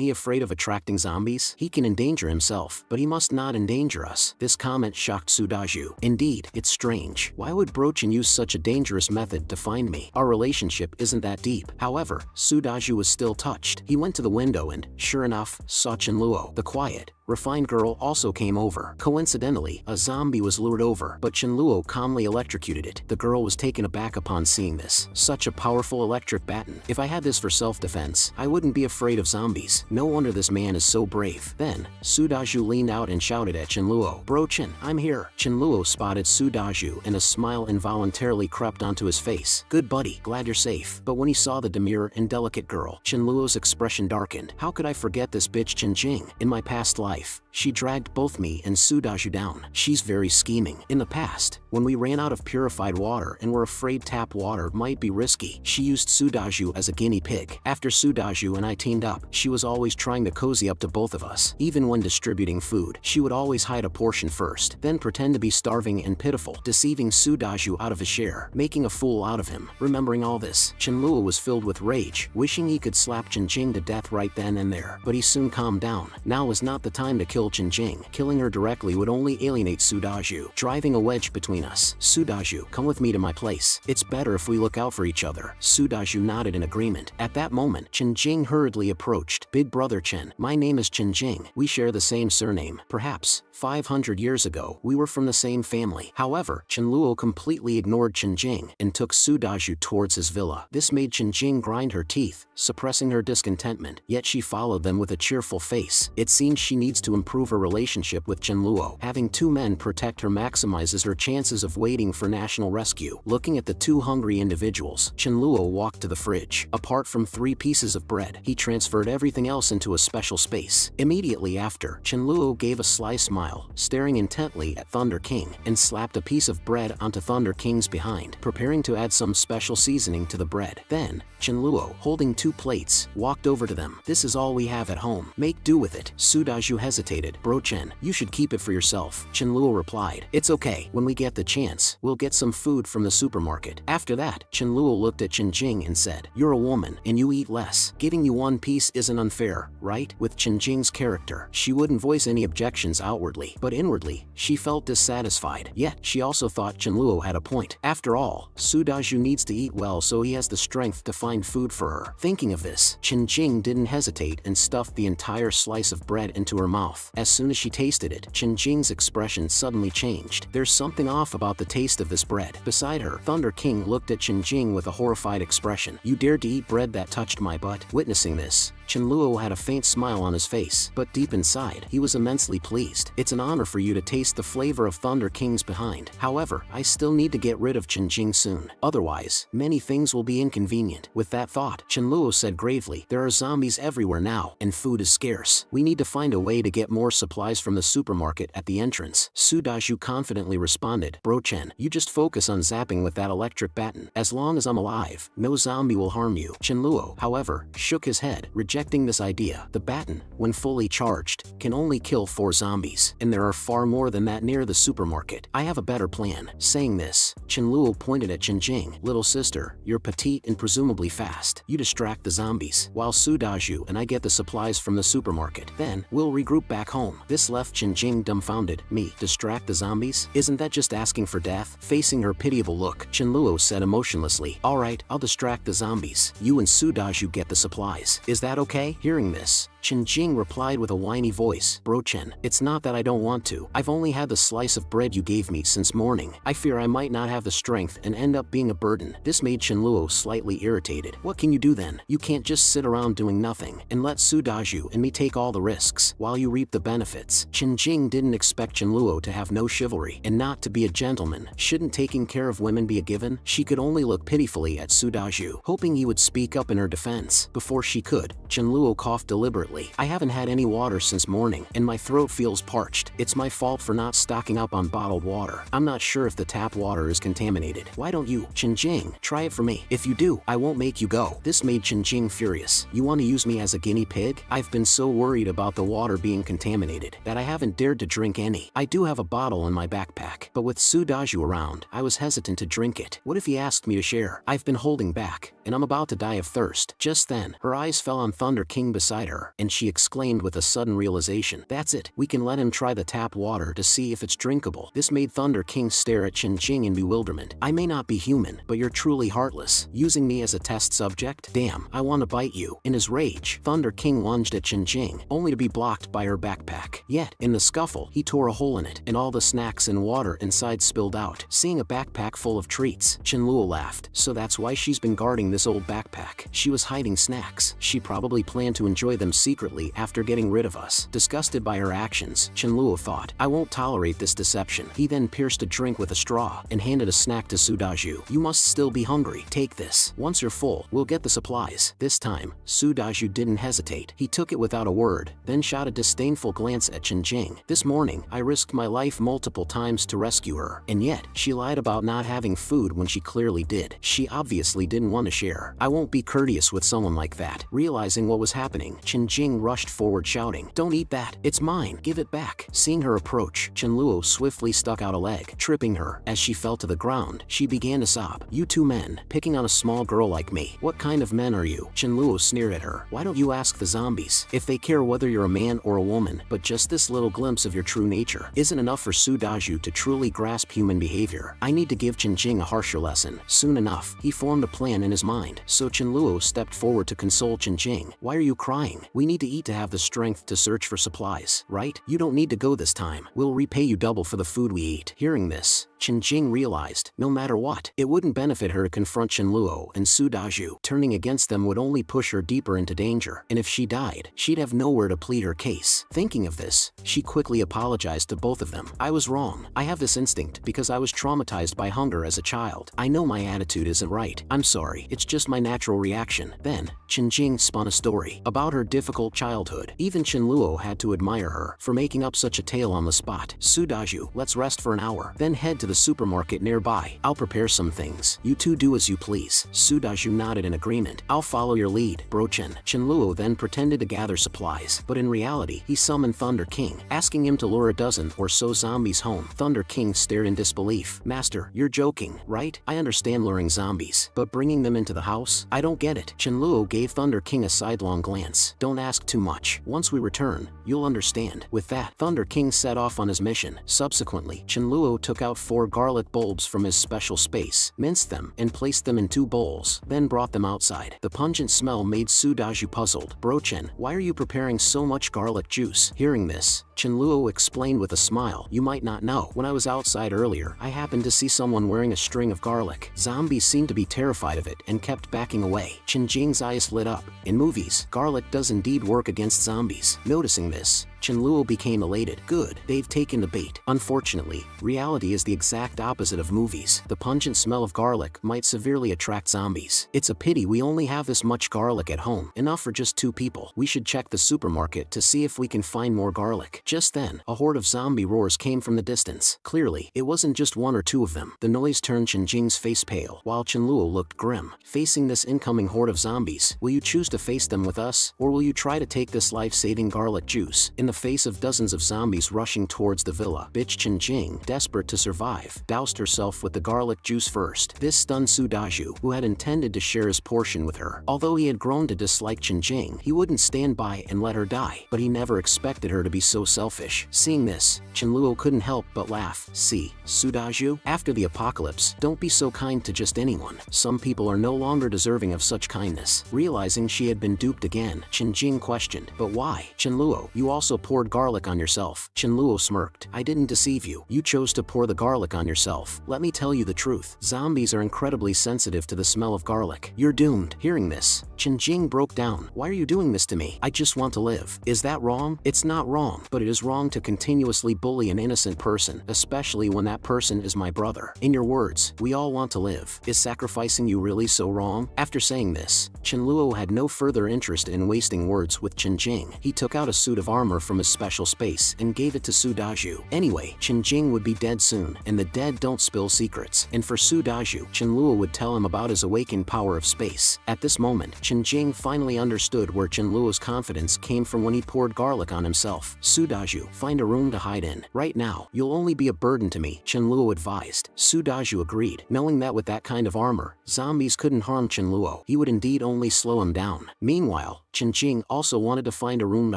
S1: he afraid of attracting zombies? He can endanger himself, but he must not endanger us." This comment shocked Sudaju. Indeed, it's strange. Why would Brochin use such a dangerous method to find me? Our relationship isn't that deep. However, Sudaju was still touched. He went to the window and, sure enough, saw Chenluo. The quiet, refined girl also came over. Coincidentally, a zombie was lured over, but Chenluo calmly electrocuted it. The girl was taken aback upon seeing this. Such a powerful electric baton. If I had this for self-defense, I wouldn't be afraid of zombies. No wonder this man is so brave. Then, Sudaju leaned out and shouted at Chenluo, "Brochin, I'm here." Chenluo spotted Sudaju and a smile involuntarily crept onto his face. "Good buddy, glad you're safe." But when he saw the demure and delicate girl, Chenluo's expression darkened. How could I forget this bitch Chenjing? In my past life, she dragged both me and Sudaju down. She's very scheming. In the past, when we ran out of purified water and were afraid tap water might be risky, she used Sudaju as a guinea pig. After Sudaju and I teamed up, she was always trying to cozy up to both of us. Even when distributing food, she would always hide a portion first, then pretend to be starving and pitiful, deceiving Sudaju out of his share, making a fool out of him. Remembering all this, Chenluo was filled with rage, wishing he could slap Chenjing to death right then and there. But he soon calmed down. Now was not the time to kill Chenjing. Killing her directly would only alienate Sudaju, driving a wedge between us. "Sudaju, come with me to my place. It's better if we look out for each other." Sudaju nodded in agreement. At that moment, Chenjing hurriedly approached. "Big brother Chen, my name is Chenjing. We share the same surname. Perhaps 500 years ago, we were from the same family." However, Chenluo completely ignored Chenjing and took Sudaju towards his villa. This made Chenjing grind her teeth, suppressing her discontentment, yet she followed them with a cheerful face. It seems she needs to improve her relationship with Chenluo. Having two men protect her maximizes her chances of waiting for national rescue. Looking at the two hungry individuals, Chenluo walked to the fridge. Apart from 3 pieces of bread, he transferred everything else into a special space. Immediately after, Chenluo gave a sly smile, staring intently at Thunder King, and slapped a piece of bread onto Thunder King's behind, preparing to add some special seasoning to the bread. Then, Chenluo, holding 2 plates, walked over to them. "This is all we have at home. Make do with it." Sudaju hesitated. "Brochen, you should keep it for yourself." Chenluo replied, "It's okay. When we get the chance, we'll get some food from the supermarket." After that, Chenluo looked at Chenjing and said, "You're a woman, and you eat less. Giving you 1 piece isn't unfair, right?" With Chenjing's character, she wouldn't voice any objections outwardly, but inwardly, she felt dissatisfied. Yet, she also thought Chenluo had a point. After all, Sudaju needs to eat well so he has the strength to find food for her. Thinking of this, Chenjing didn't hesitate and stuffed the entire slice of bread into her mouth. As soon as she tasted it, Chenjing's expression suddenly changed. There's something off about the taste of this bread. Beside her, Thunder King looked at Chenjing with a horrified expression. "You dared to eat bread that touched my butt?" Witnessing this, Chenluo had a faint smile on his face, but deep inside, he was immensely pleased. "It's an honor for you to taste the flavor of Thunder King's behind. However, I still need to get rid of Chenjing soon. Otherwise, many things will be inconvenient." With that thought, Chenluo said gravely, "There are zombies everywhere now, and food is scarce. We need to find a way to get more supplies from the supermarket at the entrance." Sudaju confidently responded, "Brochen, you just focus on zapping with that electric baton. As long as I'm alive, no zombie will harm you." Chenluo, however, shook his head, rejecting this idea. The baton, when fully charged, can only kill 4 zombies, and there are far more than that near the supermarket. "I have a better plan." Saying this, Chenluo pointed at Chenjing. "Little sister, you're petite and presumably fast. You distract the zombies, while Sudaju and I get the supplies from the supermarket. Then, we'll regroup back home." This left Chenjing dumbfounded. "Me, distract the zombies? Isn't that just asking for death?" Facing her pitiable look, Chenluo said emotionlessly, "Alright, I'll distract the zombies. You and Sudaju get the supplies. Is that okay?" Hearing this, Chen Jing replied with a whiny voice. Bro Chen, it's not that I don't want to. I've only had the slice of bread you gave me since morning. I fear I might not have the strength and end up being a burden. This made Chen Luo slightly irritated. What can you do then? You can't just sit around doing nothing and let Su Daju and me take all the risks while you reap the benefits. Chen Jing didn't expect Chen Luo to have no chivalry and not to be a gentleman. Shouldn't taking care of women be a given? She could only look pitifully at Su Daju, hoping he would speak up in her defense. Before she could, Chen Luo coughed deliberately. I haven't had any water since morning and my throat feels parched. It's my fault for not stocking up on bottled water. I'm not sure if the tap water is contaminated. Why don't you, Chen Jing, try it for me? If you do, I won't make you go. This made Chen Jing furious. You want to use me as a guinea pig? I've been so worried about the water being contaminated that I haven't dared to drink any. I do have a bottle in my backpack, but with Su Daju around, I was hesitant to drink it. What if he asked me to share? I've been holding back, and I'm about to die of thirst. Just then, her eyes fell on Thunder King beside her, and she exclaimed with a sudden realization. That's it. We can let him try the tap water to see if it's drinkable. This made Thunder King stare at Chen Jing in bewilderment. I may not be human, but you're truly heartless. Using me as a test subject? Damn, I want to bite you. In his rage, Thunder King lunged at Chen Jing, only to be blocked by her backpack. Yet, in the scuffle, he tore a hole in it, and all the snacks and water inside spilled out. Seeing a backpack full of treats, Chen Luo laughed. So that's why she's been guarding this old backpack. She was hiding snacks. She probably planned to enjoy them secretly after getting rid of us. Disgusted by her actions, Chen Luo thought, I won't tolerate this deception. He then pierced a drink with a straw and handed a snack to Su Daju. You must still be hungry. Take this. Once you're full, we'll get the supplies. This time, Su Daju didn't hesitate. He took it without a word, then shot a disdainful glance at Chen Jing. This morning, I risked my life multiple times to rescue her, and yet, she lied about not having food when she clearly did. She obviously didn't want to share. I won't be courteous with someone like that. Realizing what was happening, Chen Jing rushed forward shouting, Don't eat that. It's mine. Give it back. Seeing her approach, Chen Luo swiftly stuck out a leg, tripping her. As she fell to the ground, she began to sob. You two men, picking on a small girl like me. What kind of men are you? Chen Luo sneered at her. Why don't you ask the zombies if they care whether you're a man or a woman? But just this little glimpse of your true nature isn't enough for Su Daju to truly grasp human behavior. I need to give Chen Jing a harsher lesson. Soon enough, he formed a plan in his mind. So Chen Luo stepped forward to console Chen Jing. Why are you crying? We need to eat to have the strength to search for supplies, right? You don't need to go this time. We'll repay you double for the food we eat. Hearing this, Chen Jing realized, no matter what, it wouldn't benefit her to confront Chen Luo and Su Daju. Turning against them would only push her deeper into danger, and if she died, she'd have nowhere to plead her case. Thinking of this, she quickly apologized to both of them. I was wrong. I have this instinct because I was traumatized by hunger as a child. I know my attitude isn't right. I'm sorry. It's just my natural reaction. Then, Chen Jing spun a story about her difficult childhood. Even Chen Luo had to admire her for making up such a tale on the spot. Su Daju, let's rest for an hour, then head to the supermarket nearby. I'll prepare some things. You two do as you please. Su Daju nodded in agreement. I'll follow your lead, Bro Chen. Chen Luo then pretended to gather supplies, but in reality, he summoned Thunder King, asking him to lure a dozen or so zombies home. Thunder King stared in disbelief. Master, you're joking, right? I understand luring zombies, but bringing them into the house? I don't get it. Chen Luo gave Thunder King a sidelong glance. Don't ask too much. Once we return, you'll understand. With that, Thunder King set off on his mission. Subsequently, Chen Luo took out 4 garlic bulbs from his special space, minced them, and placed them in 2 bowls, then brought them outside. The pungent smell made Su Daju puzzled. Bro Chen, why are you preparing so much garlic juice? Hearing this, Chen Luo explained with a smile. You might not know. When I was outside earlier, I happened to see someone wearing a string of garlic. Zombies seemed to be terrified of it and kept backing away. Chen Jing's eyes lit up. In movies, garlic does indeed work against zombies. Noticing this, Chen Luo became elated. Good, they've taken the bait. Unfortunately, reality is the exact opposite of movies. The pungent smell of garlic might severely attract zombies. It's a pity we only have this much garlic at home, enough for just 2 people. We should check the supermarket to see if we can find more garlic. Just then, a horde of zombie roars came from the distance. Clearly, it wasn't just 1 or 2 of them. The noise turned Chen Jing's face pale, while Chen Luo looked grim. Facing this incoming horde of zombies, will you choose to face them with us, or will you try to take this life-saving garlic juice? In the face of dozens of zombies rushing towards the villa, bitch Chen Jing, desperate to survive, doused herself with the garlic juice first. This stunned Su Daju, who had intended to share his portion with her. Although he had grown to dislike Chen Jing, he wouldn't stand by and let her die, but he never expected her to be so selfish. Seeing this, Chen Luo couldn't help but laugh. See, Su Daju, after the apocalypse, don't be so kind to just anyone. Some people are no longer deserving of such kindness. Realizing she had been duped again, Chen Jing Jing questioned. But why? Chenluo, you also poured garlic on yourself. Chenluo smirked. I didn't deceive you. You chose to pour the garlic on yourself. Let me tell you the truth. Zombies are incredibly sensitive to the smell of garlic. You're doomed. Hearing this, Chen Jing broke down. Why are you doing this to me? I just want to live. Is that wrong? It's not wrong, but it is wrong to continuously bully an innocent person, especially when that person is my brother. In your words, we all want to live. Is sacrificing you really so wrong? After saying this, Chenluo had no further interest in wasting words with Chen Jing. He took out a suit of armor from his special space and gave it to Su Daju. Anyway, Chen Jing would be dead soon, and the dead don't spill secrets. And for Su Daju, Chenluo would tell him about his awakened power of space. At this moment, Chen Jing finally understood where Chenluo's confidence came from when he poured garlic on himself. Su Daju, find a room to hide in. Right now, you'll only be a burden to me, Chenluo advised. Su Daju agreed, knowing that with that kind of armor, zombies couldn't harm Chenluo. He would indeed only slow him down. Meanwhile, Chen Jing also wanted to find a room to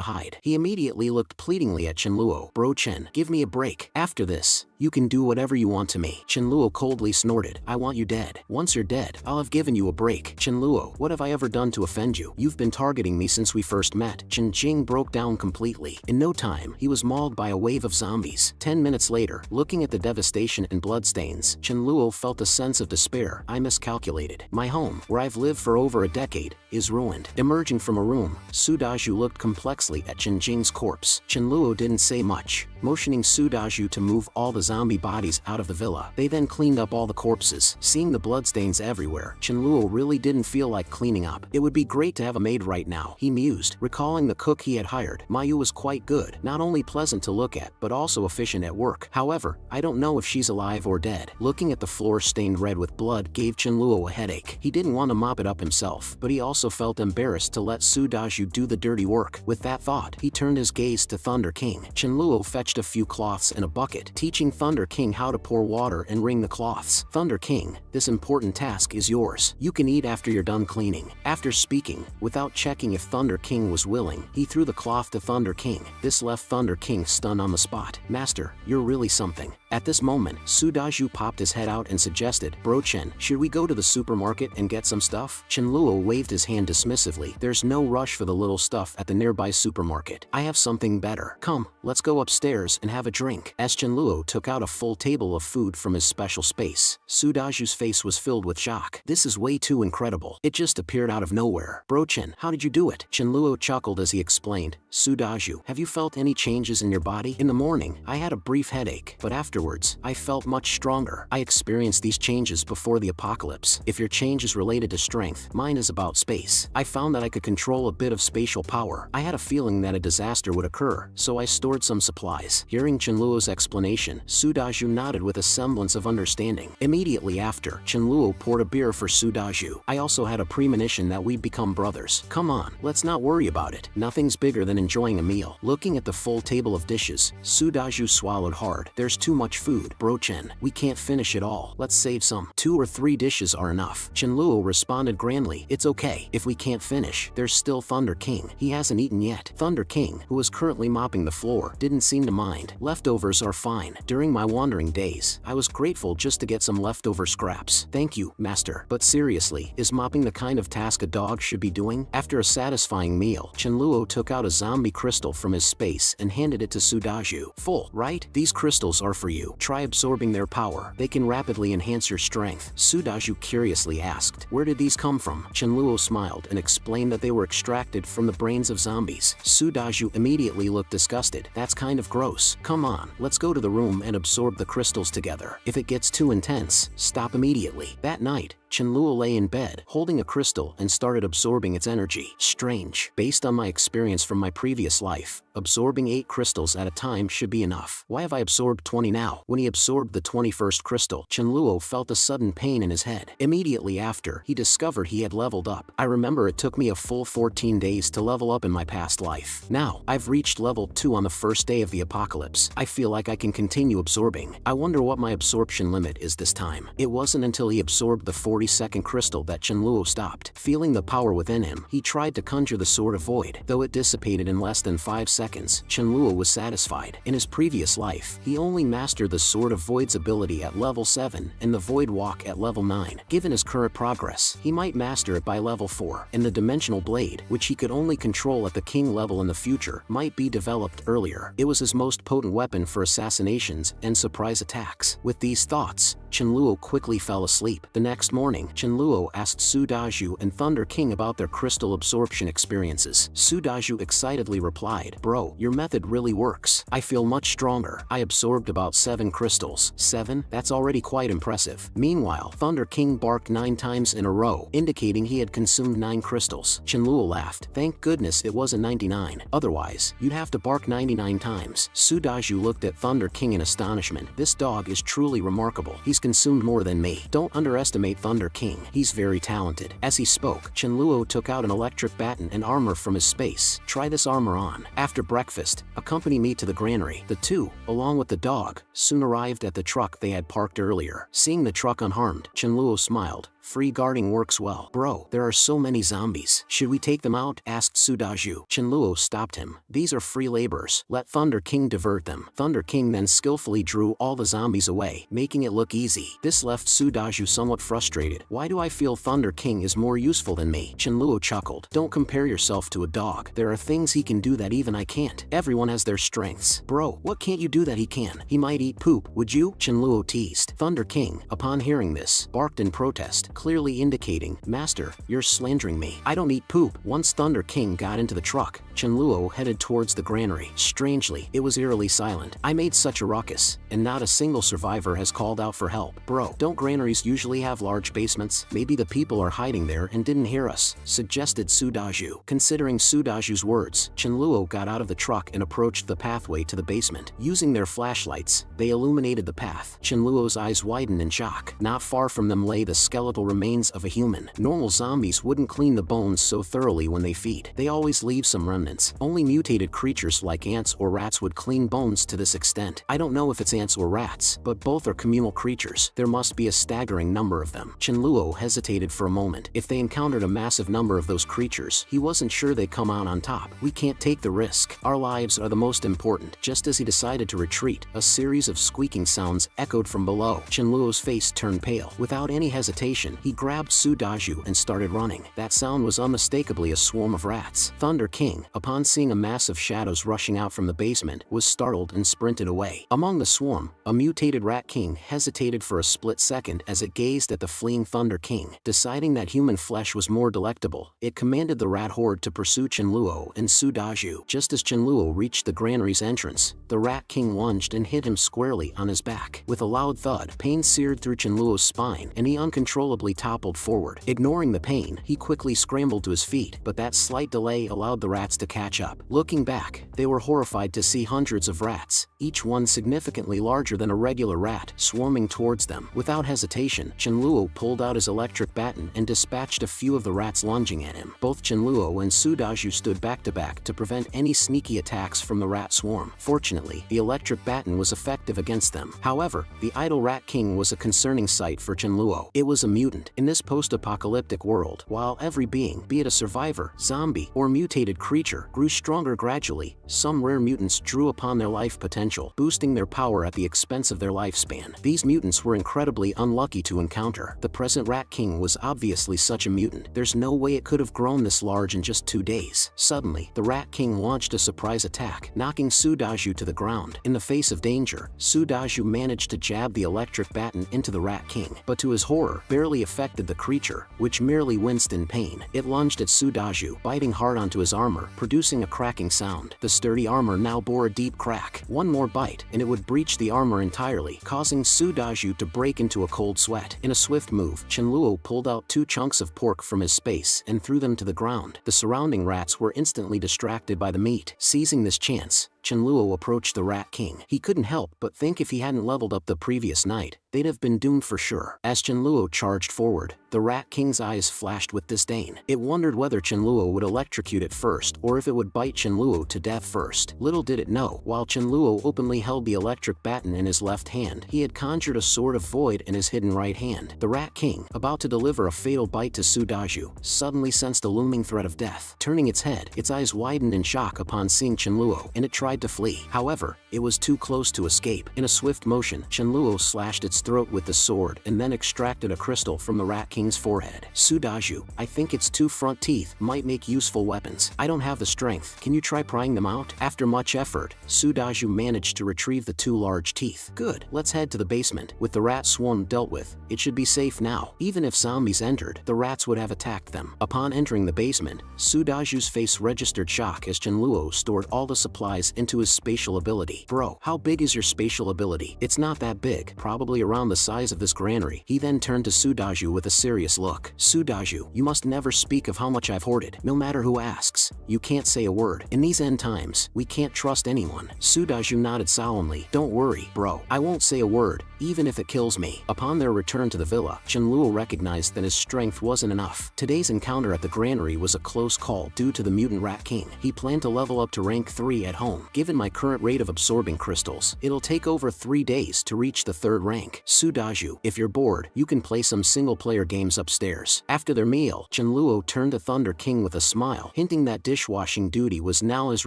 S1: hide. He immediately looked pleadingly at Chenluo. Bro Chen, give me a break. After this, you can do whatever you want to me. Chenluo coldly snorted. I want you dead. Once you're dead, I'll have given you a break. Chenluo, what have I ever done to offend you? You've been targeting me since we first met. Chen Jing broke down completely. In no time, he was mauled by a wave of zombies. 10 minutes later, looking at the devastation and bloodstains, Chenluo felt a sense of despair. I miscalculated. My home, where I've lived for over a decade, is ruined. Emerging from a room, Su Daju looked complexly at Chen Jing's corpse. Chenluo didn't say much, motioning Su Daju to move all the zombie bodies out of the villa. They then cleaned up all the corpses. Seeing the bloodstains everywhere, Chenluo really didn't feel like cleaning up. It would be great to have a maid right now, he mused, recalling the cook he had hired. Mayu was quite good, not only pleasant to look at, but also efficient at work. However, I don't know if she's alive or dead. Looking at the floor stained red with blood gave Chenluo a headache. He didn't want to mop it up himself, but he also felt embarrassed to let Su Daju do the dirty work. With that thought, he turned his gaze to Thunder King. Chenluo fetched a few cloths and a bucket, teaching Thunder King how to pour water and wring the cloths. Thunder King, this important task is yours. You can eat after you're done cleaning. After speaking, without checking if Thunder King was willing, he threw the cloth to Thunder King. This left Thunder King stunned on the spot. Master, you're really something. At this moment, Su Daju popped his head out and suggested, Bro Chen, should we go to the supermarket and get some stuff? Chenluo waved his hand dismissively. There's no rush for the little stuff at the nearby supermarket. I have something better. Come, let's go upstairs and have a drink. As Chenluo took out a full table of food from his special space, Su Daju's face was filled with shock. This is way too incredible. It just appeared out of nowhere. Bro Chen, how did you do it? Chenluo chuckled as he explained. Su Daju, have you felt any changes in your body? In the morning, I had a brief headache, but afterwards, I felt much stronger. I experienced these changes before the apocalypse. If your change is related to strength, mine is about space. I found that I could control a bit of spatial power. I had a feeling that a disaster would occur, so I stored some supplies. Hearing Chenluo's explanation, Su Daju nodded with a semblance of understanding. Immediately after, Chenluo poured a beer for Su Daju. I also had a premonition that we'd become brothers. Come on, let's not worry about it. Nothing's bigger than enjoying a meal. Looking at the full table of dishes, Su Daju swallowed hard. There's too much food, Bro Chen. We can't finish it all. Let's save some. 2 or 3 dishes are enough. Chenluo responded grandly. It's okay. If we can't finish, there's still Thunder King. He hasn't eaten yet. Thunder King, who was currently mopping the floor, didn't seem to mind. Leftovers are fine. During my wandering days, I was grateful just to get some leftover scraps. Thank you, master. But seriously, is mopping the kind of task a dog should be doing? After a satisfying meal, Chenluo took out a zombie crystal from his space and handed it to Su Daju. Full, right? These crystals are for you. Try absorbing their power. They can rapidly enhance your strength. Su Daju curiously asked, where did these come from? Chenluo smiled and explained that they were extracted from the brains of zombies. Su Daju immediately looked disgusted. That's kind of gross. Come on, let's go to the room and absorb the crystals together. If it gets too intense, stop immediately. That night, Chenluo lay in bed, holding a crystal and started absorbing its energy. Strange. Based on my experience from my previous life, absorbing 8 crystals at a time should be enough. Why have I absorbed 20 now? When he absorbed the 21st crystal, Chenluo felt a sudden pain in his head. Immediately after, he discovered he had leveled up. I remember it took me a full 14 days to level up in my past life. Now, I've reached level 2 on the first day of the apocalypse. I feel like I can continue absorbing. I wonder what my absorption limit is this time. It wasn't until he absorbed the 40 40-second crystal that Chenluo stopped. Feeling the power within him, he tried to conjure the Sword of Void. Though it dissipated in less than 5 seconds, Chenluo was satisfied. In his previous life, he only mastered the Sword of Void's ability at level 7 and the Void Walk at level 9. Given his current progress, he might master it by level 4, and the Dimensional Blade, which he could only control at the king level in the future, might be developed earlier. It was his most potent weapon for assassinations and surprise attacks. With these thoughts, Chenluo quickly fell asleep. The next morning, Chenluo asked Su Daju and Thunder King about their crystal absorption experiences. Su Daju excitedly replied, "Bro, your method really works. I feel much stronger. I absorbed about 7 crystals." 7? That's already quite impressive. Meanwhile, Thunder King barked 9 times in a row, indicating he had consumed 9 crystals. Chenluo laughed. Thank goodness it wasn't 99. Otherwise, you'd have to bark 99 times. Su Daju looked at Thunder King in astonishment. This dog is truly remarkable. He's consumed more than me. Don't underestimate Thunder King. He's very talented. As he spoke, Chenluo took out an electric baton and armor from his space. Try this armor on. After breakfast, accompany me to the granary. The two, along with the dog, soon arrived at the truck they had parked earlier. Seeing the truck unharmed, Chenluo smiled. Free guarding works well. Bro, there are so many zombies. Should we take them out? Asked Su Daju. Chenluo stopped him. These are free laborers. Let Thunder King divert them. Thunder King then skillfully drew all the zombies away, making it look easy. This left Su Daju somewhat frustrated. Why do I feel Thunder King is more useful than me? Chenluo chuckled. Don't compare yourself to a dog. There are things he can do that even I can't. Everyone has their strengths. Bro, what can't you do that he can? He might eat poop, would you? Chenluo teased. Thunder King, upon hearing this, barked in protest, clearly indicating, "Master, you're slandering me. I don't eat poop." Once Thunder King got into the truck, Chenluo headed towards the granary. Strangely, it was eerily silent. I made such a ruckus, and not a single survivor has called out for help. Bro, don't granaries usually have large basements? Maybe the people are hiding there and didn't hear us, suggested Su Daju. Considering Su Daju's words, Chenluo got out of the truck and approached the pathway to the basement. Using their flashlights, they illuminated the path. Chenluo's eyes widened in shock. Not far from them lay the skeletal remains of a human. Normal zombies wouldn't clean the bones so thoroughly when they feed. They always leave some remnants. Only mutated creatures like ants or rats would clean bones to this extent. I don't know if it's ants or rats, but both are communal creatures. There must be a staggering number of them. Chenluo hesitated for a moment. If they encountered a massive number of those creatures, he wasn't sure they'd come out on top. We can't take the risk. Our lives are the most important. Just as he decided to retreat, a series of squeaking sounds echoed from below. Chenluo's face turned pale. Without any hesitation, he grabbed Su Daju and started running. That sound was unmistakably a swarm of rats. Thunder King, upon seeing a mass of shadows rushing out from the basement, was startled and sprinted away. Among the swarm, a mutated rat king hesitated for a split second as it gazed at the fleeing Thunder King. Deciding that human flesh was more delectable, it commanded the rat horde to pursue Chenluo and Su Daju. Just as Chenluo reached the granary's entrance, the rat king lunged and hit him squarely on his back. With a loud thud, pain seared through Chenluo's spine, and he uncontrollably toppled forward. Ignoring the pain, he quickly scrambled to his feet, but that slight delay allowed the rats to catch up. Looking back, they were horrified to see hundreds of rats, each one significantly larger than a regular rat, swarming towards them. Without hesitation, Chenluo pulled out his electric baton and dispatched a few of the rats lunging at him. Both Chenluo and Su Daju stood back to back to prevent any sneaky attacks from the rat swarm. Fortunately, the electric baton was effective against them. However, the idle rat king was a concerning sight for Chenluo. It was a mutant. In this post-apocalyptic world, while every being, be it a survivor, zombie, or mutated creature, grew stronger gradually, some rare mutants drew upon their life potential, boosting their power at the expense of their lifespan. These mutants were incredibly unlucky to encounter. The present Rat King was obviously such a mutant. There's no way it could have grown this large in just 2 days. Suddenly, the Rat King launched a surprise attack, knocking Su Daju to the ground. In the face of danger, Su Daju managed to jab the electric baton into the Rat King, but to his horror, barely affected the creature, which merely winced in pain. It lunged at Su Daju, biting hard onto his armor, producing a cracking sound. The sturdy armor now bore a deep crack. One more bite, and it would breach the armor entirely, causing Su Daju to break into a cold sweat. In a swift move, Chenluo pulled out 2 chunks of pork from his space and threw them to the ground. The surrounding rats were instantly distracted by the meat. Seizing this chance, Chenluo approached the Rat King. He couldn't help but think if he hadn't leveled up the previous night, they'd have been doomed for sure. As Chenluo charged forward, the Rat King's eyes flashed with disdain. It wondered whether Chenluo would electrocute it first or if it would bite Chenluo to death first. Little did it know, while Chenluo openly held the electric baton in his left hand, he had conjured a sword of void in his hidden right hand. The Rat King, about to deliver a fatal bite to Sudaju, suddenly sensed a looming threat of death. Turning its head, its eyes widened in shock upon seeing Chenluo, and it tried to flee. However, it was too close to escape. In a swift motion, Chenluo slashed its throat with the sword and then extracted a crystal from the Rat King's forehead. Sudaju, I think its two front teeth might make useful weapons. I don't have the strength. Can you try prying them out? After much effort, Sudaju managed to retrieve the two large teeth. Good, let's head to the basement. With the rat swarm dealt with, it should be safe now. Even if zombies entered, the rats would have attacked them. Upon entering the basement, Sudaju's face registered shock as Chenluo stored all the supplies into his spatial ability. Bro, how big is your spatial ability? It's not that big, probably around the size of this granary. He then turned to Sudaju with a serious look. Sudaju, you must never speak of how much I've hoarded. No matter who asks, you can't say a word. In these end times, we can't trust anyone. Sudaju nodded solemnly. Don't worry, bro. I won't say a word, even if it kills me. Upon their return to the villa, Chenluo recognized that his strength wasn't enough. Today's encounter at the granary was a close call due to the mutant Rat King. He planned to level up to rank 3 at home. Given my current rate of absorbing crystals, it'll take over 3 days to reach the 3rd rank. Sudaju, if you're bored, you can play some single-player games upstairs. After their meal, Chenluo turned to Thunder King with a smile, hinting that dishwashing duty was now his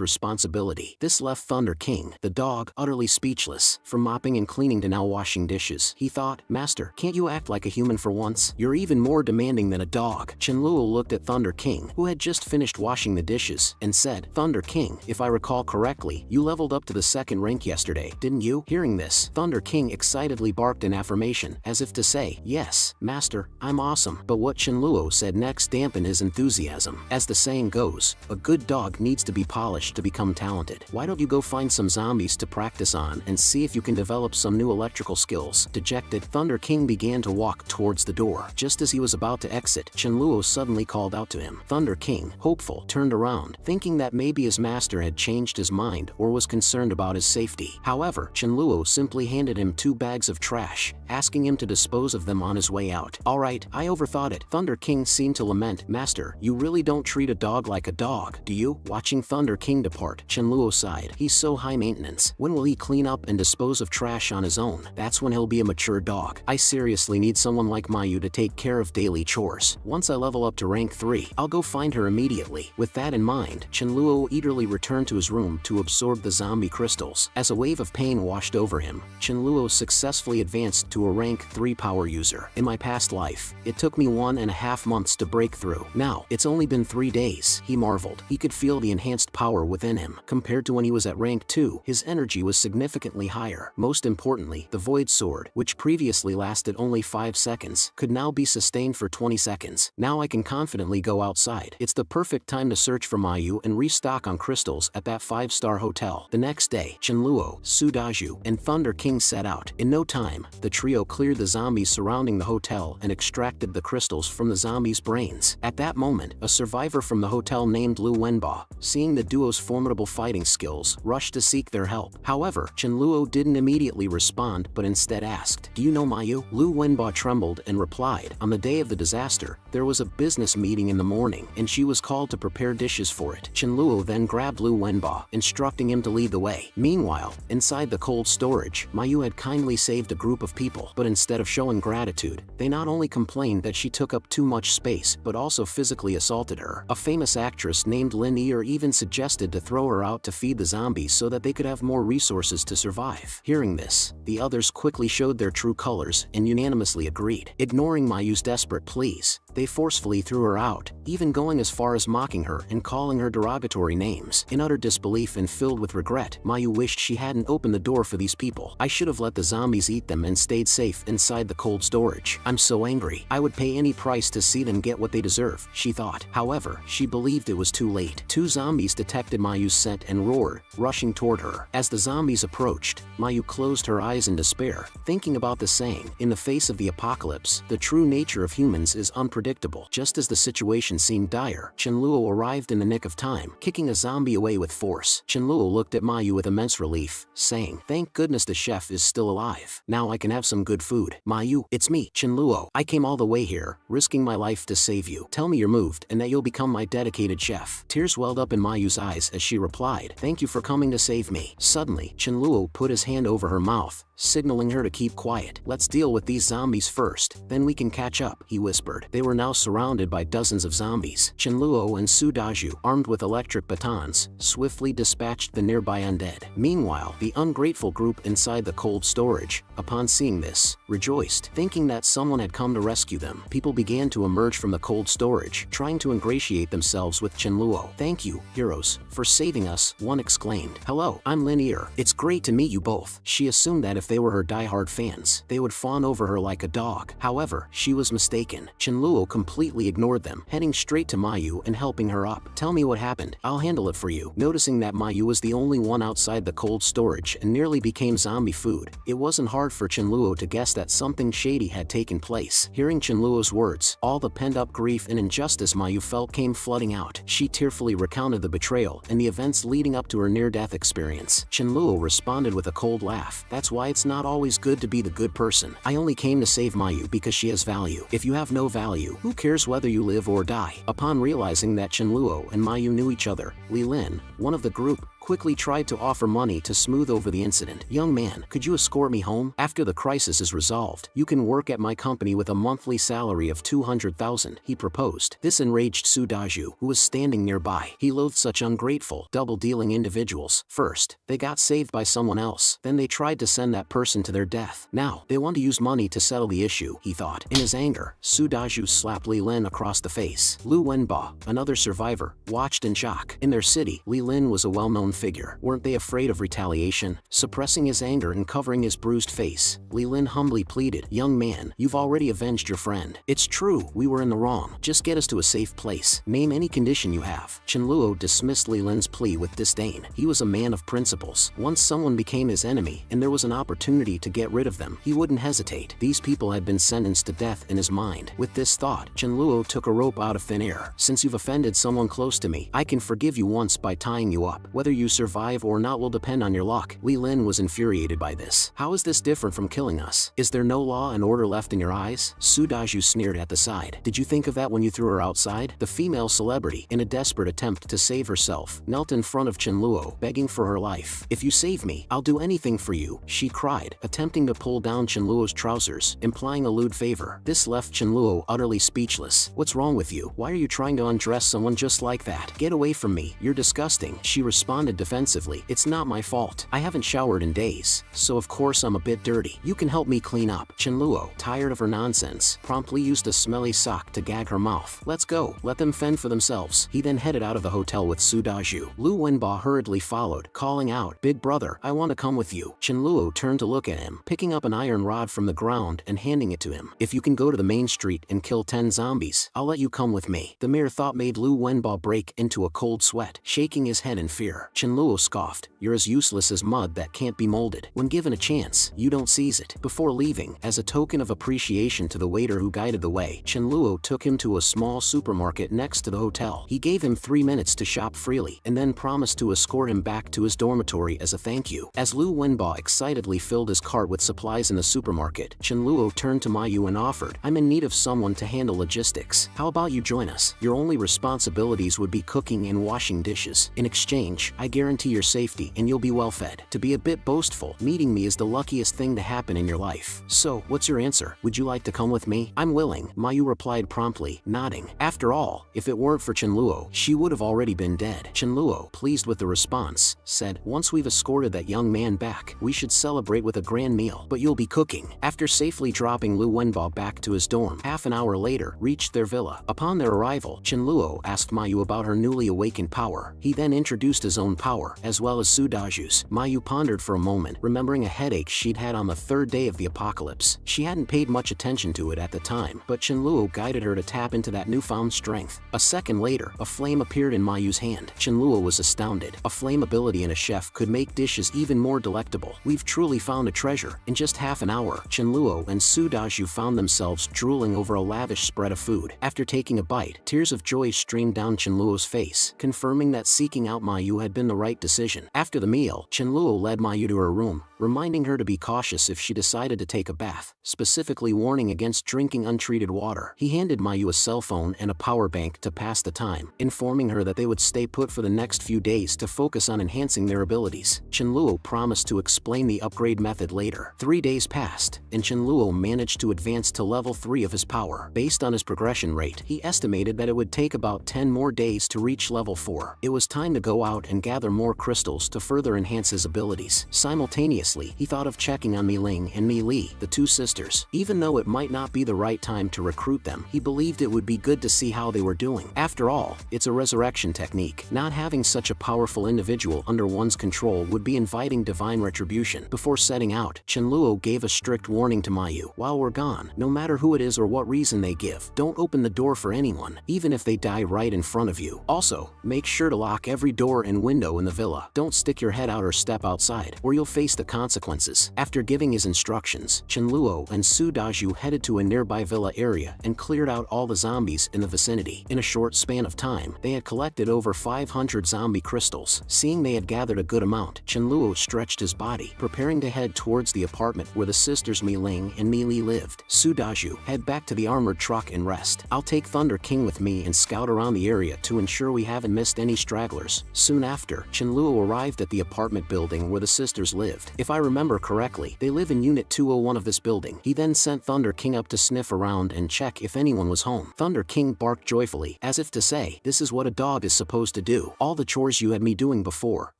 S1: responsibility. This left Thunder King, the dog, utterly speechless. From mopping and cleaning to now washing dishes, he thought, Master, can't you act like a human for once? You're even more demanding than a dog. Chenluo looked at Thunder King, who had just finished washing the dishes, and said, Thunder King, if I recall correctly, you leveled up to the 2nd rank yesterday, didn't you? Hearing this, Thunder King excitedly barked in affirmation, as if to say, yes, Master, I'm awesome. But what Chenluo said next dampened his enthusiasm. As the saying goes, a good dog needs to be polished to become talented. Why don't you go find some zombies to practice on and see if you can develop some new electrical skills? Dejected, Thunder King began to walk towards the door. Just as he was about to exit, Chenluo suddenly called out to him. Thunder King, hopeful, turned around, thinking that maybe his master had changed his mind or was concerned about his safety. However, Chenluo simply handed him 2 bags of trash, asking him to dispose of them on his way out. Alright, I overthought it. Thunder King seemed to lament, Master, you really don't treat a dog like a dog, do you? Watching Thunder King depart, Chenluo sighed. He's so high maintenance. When will he clean up and dispose of trash on his own? That's when he'll be a mature dog. I seriously need someone like Mayu to take care of daily chores. Once I level up to rank 3, I'll go find her immediately. With that in mind, Chenluo eagerly returned to his room to absorb the zombie crystals. As a wave of pain washed over him, Chenluo successfully advanced to a rank 3 power user. In my past life, it took me 1.5 months to break through. Now, it's only been 3 days, he marveled. He could feel the enhanced power within him. Compared to when he was at rank 2, his energy was significantly higher. Most importantly, the Void Sword, which previously lasted only 5 seconds, could now be sustained for 20 seconds. Now I can confidently go outside. It's the perfect time to search for Mayu and restock on crystals at that 5-star hotel. The next day, Chenluo, Sudaju, and Thunder King set out. In no time, the trio cleared the zombies surrounding the hotel and extracted the crystals from the zombies' brains. At that moment, a survivor from the hotel named Lu Wenba, seeing the duo's formidable fighting skills, rushed to seek their help. However, Chenluo didn't immediately respond but instead asked, Do you know Mayu? Lu Wenba trembled and replied, On the day of the disaster, there was a business meeting in the morning and she was called to prepare dishes for it. Chenluo then grabbed Lu Wenba, instructing him to lead the way. Meanwhile, inside the cold storage, Mayu had kindly saved a group of people, but instead of showing gratitude, they not only complained that she took up too much space but also physically assaulted her. A famous actress named Lin Ear even suggested to throw her out to feed the zombies so that they could have more resources to survive. Hearing this, the others quickly showed their true colors and unanimously agreed. Ignoring Mayu's desperate pleas, they forcefully threw her out, even going as far as mocking her and calling her derogatory names. In utter disbelief and filled with regret, Mayu wished she hadn't opened the door for these people. I should have let the zombies eat them and stayed safe inside the cold storage. I'm so angry. I would pay any price to see them get what they deserve, she thought. However, she believed it was too late. 2 zombies detected Mayu's scent and roared, rushing toward her. As the zombies approached, Mayu closed her eyes in despair, thinking about the saying, in the face of the apocalypse, the true nature of humans is unpredictable. Just as the situation seemed dire, Chenluo arrived in the nick of time, kicking a zombie away with force. Chenluo Chenluo looked at Mayu with immense relief, saying, "Thank goodness the chef is still alive. Now I can have some good food." "Mayu, it's me, Chenluo. I came all the way here, risking my life to save you. Tell me you're moved and that you'll become my dedicated chef." Tears welled up in Mayu's eyes as she replied, "Thank you for coming to save me." Suddenly, Chenluo put his hand over her mouth, signaling her to keep quiet. "Let's deal with these zombies first, then we can catch up," he whispered. They were now surrounded by dozens of zombies. Chenluo and Su Daju, armed with electric batons, swiftly dispatched the nearby undead. Meanwhile, the ungrateful group inside the cold storage, upon seeing this, rejoiced, thinking that someone had come to rescue them. People began to emerge from the cold storage, trying to ingratiate themselves with Chenluo. "Thank you, heroes, for saving us," one exclaimed. "Hello, I'm Linear. It's great to meet you both." She assumed that if they were her die-hard fans, they would fawn over her like a dog. However, she was mistaken. Chenluo completely ignored them, heading straight to Mayu and helping her up. "Tell me what happened. I'll handle it for you." Noticing that Mayu was the only one outside the cold storage and nearly became zombie food, it wasn't hard for Chenluo to guess that something shady had taken place. Hearing Chenluo's words, all the pent-up grief and injustice Mayu felt came flooding out. She tearfully recounted the betrayal and the events leading up to her near-death experience. Chenluo responded with a cold laugh. "That's why it's not always good to be the good person. I only came to save Mayu because she has value. If you have no value, who cares whether you live or die?" Upon realizing that Chenluo and Mayu knew each other, Li Lin, one of the group, quickly tried to offer money to smooth over the incident. "Young man, could you escort me home? After the crisis is resolved, you can work at my company with a monthly salary of 200,000, he proposed. This enraged Su Daju, who was standing nearby. He loathed such ungrateful, double-dealing individuals. First, they got saved by someone else, then they tried to send that person to their death. Now, they want to use money to settle the issue, he thought. In his anger, Su Daju slapped Li Lin across the face. Lu Wenba, another survivor, watched in shock. In their city, Li Lin was a well-known figure. Weren't they afraid of retaliation? Suppressing his anger and covering his bruised face, Li Lin humbly pleaded, "Young man, you've already avenged your friend. It's true, we were in the wrong. Just get us to a safe place. Name any condition you have." Chenluo dismissed Li Lin's plea with disdain. He was a man of principles. Once someone became his enemy and there was an opportunity to get rid of them, he wouldn't hesitate. These people had been sentenced to death in his mind. With this thought, Chenluo took a rope out of thin air. "Since you've offended someone close to me, I can forgive you once by tying you up. Whether you survive or not will depend on your luck." Li Lin was infuriated by this. "How is this different from killing us? Is there no law and order left in your eyes?" Su Daju sneered at the side. "Did you think of that when you threw her outside?" The female celebrity, in a desperate attempt to save herself, knelt in front of Chenluo, begging for her life. "If you save me, I'll do anything for you," she cried, attempting to pull down Chenluo's trousers, implying a lewd favor. This left Chenluo utterly speechless. "What's wrong with you? Why are you trying to undress someone just like that? Get away from me, you're disgusting," she responded defensively. "It's not my fault. I haven't showered in days, so of course I'm a bit dirty. You can help me clean up." Chenluo, tired of her nonsense, promptly used a smelly sock to gag her mouth. "Let's go, let them fend for themselves." He then headed out of the hotel with Su Daju. Lu Wenba hurriedly followed, calling out, "Big brother, I want to come with you." Chenluo turned to look at him, picking up an iron rod from the ground and handing it to him. "If you can go to the main street and kill 10 zombies, I'll let you come with me." The mere thought made Lu Wenba break into a cold sweat, shaking his head in fear. Chenluo scoffed, "You're as useless as mud that can't be molded. When given a chance, you don't seize it." Before leaving, as a token of appreciation to the waiter who guided the way, Chenluo took him to a small supermarket next to the hotel. He gave him 3 minutes to shop freely, and then promised to escort him back to his dormitory as a thank you. As Lu Wenba excitedly filled his cart with supplies in the supermarket, Chenluo turned to Mayu and offered, "I'm in need of someone to handle logistics. How about you join us? Your only responsibilities would be cooking and washing dishes. In exchange, I guarantee your safety and you'll be well fed." To be a bit boastful, meeting me is the luckiest thing to happen in your life. "So, what's your answer? Would you like to come with me?" "I'm willing," Mayu replied promptly, nodding. After all, if it weren't for Chenluo, she would have already been dead. Chenluo, pleased with the response, said, "Once we've escorted that young man back, we should celebrate with a grand meal, but you'll be cooking." After safely dropping Lu Wenba back to his dorm, half an hour later, reached their villa. Upon their arrival, Chenluo asked Mayu about her newly awakened power. He then introduced his own power, as well as Su Daju's. Mayu pondered for a moment, remembering a headache she'd had on the 3rd day of the apocalypse. She hadn't paid much attention to it at the time, but Chenluo guided her to tap into that newfound strength. A second later, a flame appeared in Mayu's hand. Chenluo was astounded. A flame ability in a chef could make dishes even more delectable. "We've truly found a treasure." In just half an hour, Chenluo and Su Daju found themselves drooling over a lavish spread of food. After taking a bite, tears of joy streamed down Chenluo's face, confirming that seeking out Mayu had been been the right decision. After the meal, Chenluo led Mayu to her room, reminding her to be cautious if she decided to take a bath, specifically warning against drinking untreated water. He handed Mayu a cell phone and a power bank to pass the time, informing her that they would stay put for the next few days to focus on enhancing their abilities. Chenluo promised to explain the upgrade method later. 3 days passed, and Chenluo managed to advance to level 3 of his power. Based on his progression rate, he estimated that it would take about 10 more days to reach level 4. It was time to go out and gather more crystals to further enhance his abilities. Simultaneously, he thought of checking on Mi Ling and Mi Li, the two sisters. Even though it might not be the right time to recruit them, he believed it would be good to see how they were doing. After all, it's a resurrection technique. Not having such a powerful individual under one's control would be inviting divine retribution. Before setting out, Chenluo gave a strict warning to Mayu. While we're gone, no matter who it is or what reason they give, don't open the door for anyone, even if they die right in front of you. Also, make sure to lock every door and window in the villa. Don't stick your head out or step outside, or you'll face the consequences. After giving his instructions, Chenluo and Su Daju headed to a nearby villa area and cleared out all the zombies in the vicinity. In a short span of time, they had collected over 500 zombie crystals. Seeing they had gathered a good amount, Chenluo stretched his body, preparing to head towards the apartment where the sisters Mi Ling and Mi Li lived. Su Daju, head back to the armored truck and rest. I'll take Thunder King with me and scout around the area to ensure we haven't missed any stragglers. Soon after, Chenluo arrived at the apartment building where the sisters lived. If I remember correctly, they live in Unit 201 of this building. He then sent Thunder King up to sniff around and check if anyone was home. Thunder King barked joyfully, as if to say, this is what a dog is supposed to do. All the chores you had me doing before,